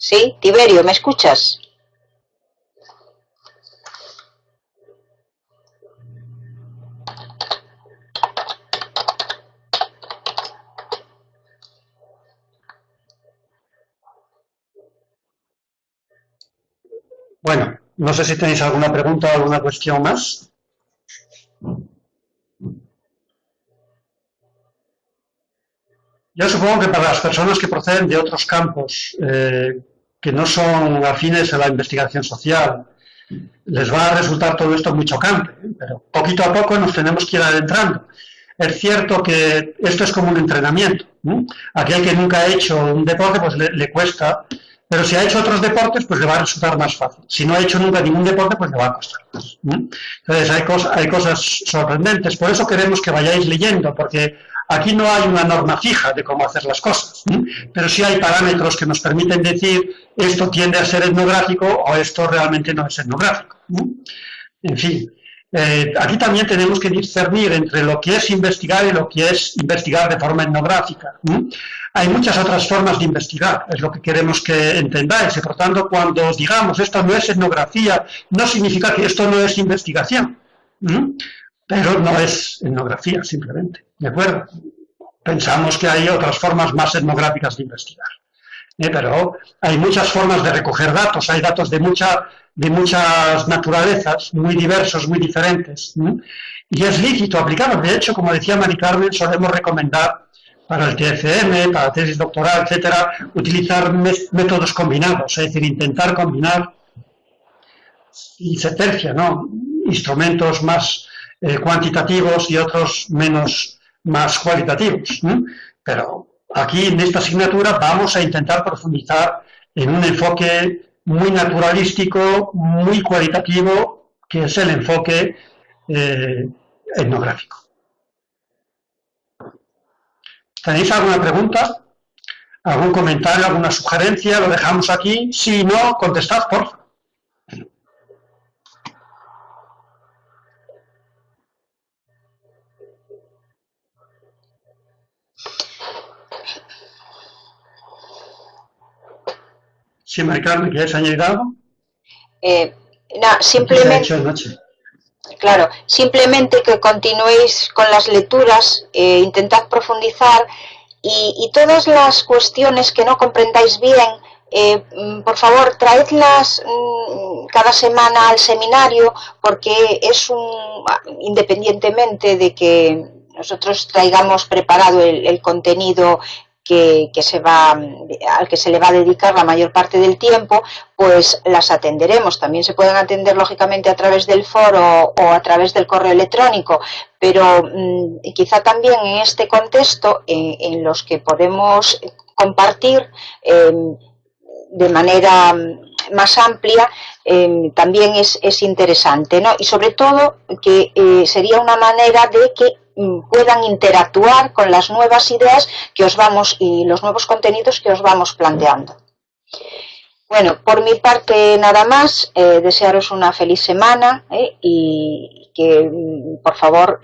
Sí, Tiberio, ¿me escuchas?
Bueno, no sé si tenéis alguna pregunta o alguna cuestión más. Yo supongo que para las personas que proceden de otros campos que no son afines a la investigación social, les va a resultar todo esto muy chocante, pero poquito a poco nos tenemos que ir adentrando. Es cierto que esto es como un entrenamiento, ¿no? Aquel que nunca ha hecho un deporte, pues le cuesta, pero si ha hecho otros deportes, pues le va a resultar más fácil. Si no ha hecho nunca ningún deporte, pues le va a costar más, ¿no? Entonces hay cosas sorprendentes, por eso queremos que vayáis leyendo, porque aquí no hay una norma fija de cómo hacer las cosas, ¿no? Pero sí hay parámetros que nos permiten decir esto tiende a ser etnográfico o esto realmente no es etnográfico, ¿no? En fin, aquí también tenemos que discernir entre lo que es investigar y lo que es investigar de forma etnográfica, ¿no? Hay muchas otras formas de investigar, es lo que queremos que entendáis, y por tanto cuando digamos esto no es etnografía, no significa que esto no es investigación, ¿no? Pero no es etnografía simplemente, ¿de acuerdo? Pensamos que hay otras formas más etnográficas de investigar. Pero hay muchas formas de recoger datos, hay datos de muchas naturalezas, muy diversos, muy diferentes, ¿no? Y es lícito aplicarlos. De hecho, como decía Mari Carmen, solemos recomendar para el TFM, para la tesis doctoral, etcétera, utilizar métodos combinados, es decir, intentar combinar y se tercia, ¿no? Instrumentos más cuantitativos y otros más cualitativos, ¿no? Pero aquí en esta asignatura vamos a intentar profundizar en un enfoque muy naturalístico, muy cualitativo, que es el enfoque etnográfico. ¿Tenéis alguna pregunta? ¿Algún comentario, alguna sugerencia? ¿Lo dejamos aquí? Si no, contestad, por favor. Sí, Mari Carmen, ¿quieres añadir algo?
No, simplemente, claro, simplemente que continuéis con las lecturas, intentad profundizar y todas las cuestiones que no comprendáis bien, por favor, traedlas cada semana al seminario, porque independientemente de que nosotros traigamos preparado el contenido al que se le va a dedicar la mayor parte del tiempo, pues las atenderemos. También se pueden atender lógicamente a través del foro o a través del correo electrónico, pero quizá también en este contexto en los que podemos compartir de manera más amplia, también es interesante, ¿no? Y sobre todo que sería una manera de que puedan interactuar con las nuevas ideas que os vamos y los nuevos contenidos que os vamos planteando. Bueno, por mi parte nada más, desearos una feliz semana y que por favor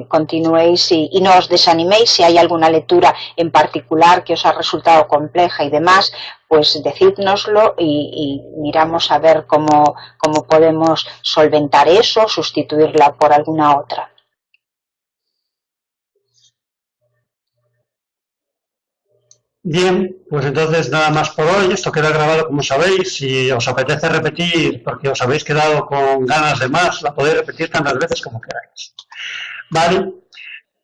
continuéis y no os desaniméis. Si hay alguna lectura en particular que os ha resultado compleja y demás, pues decídnoslo y miramos a ver cómo podemos solventar eso, sustituirla por alguna otra.
Bien, pues entonces nada más por hoy. Esto queda grabado, como sabéis. Si os apetece repetir, porque os habéis quedado con ganas de más, la podéis repetir tantas veces como queráis. Vale.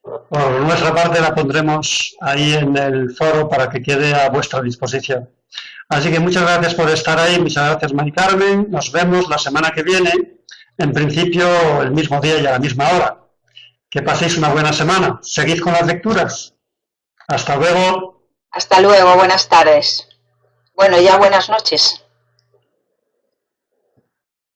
Por nuestra parte la pondremos ahí en el foro para que quede a vuestra disposición. Así que muchas gracias por estar ahí. Muchas gracias, Mari Carmen. Nos vemos la semana que viene. En principio, el mismo día y a la misma hora. Que paséis una buena semana. Seguid con las lecturas. Hasta luego.
Hasta luego, buenas tardes. Bueno, ya buenas noches.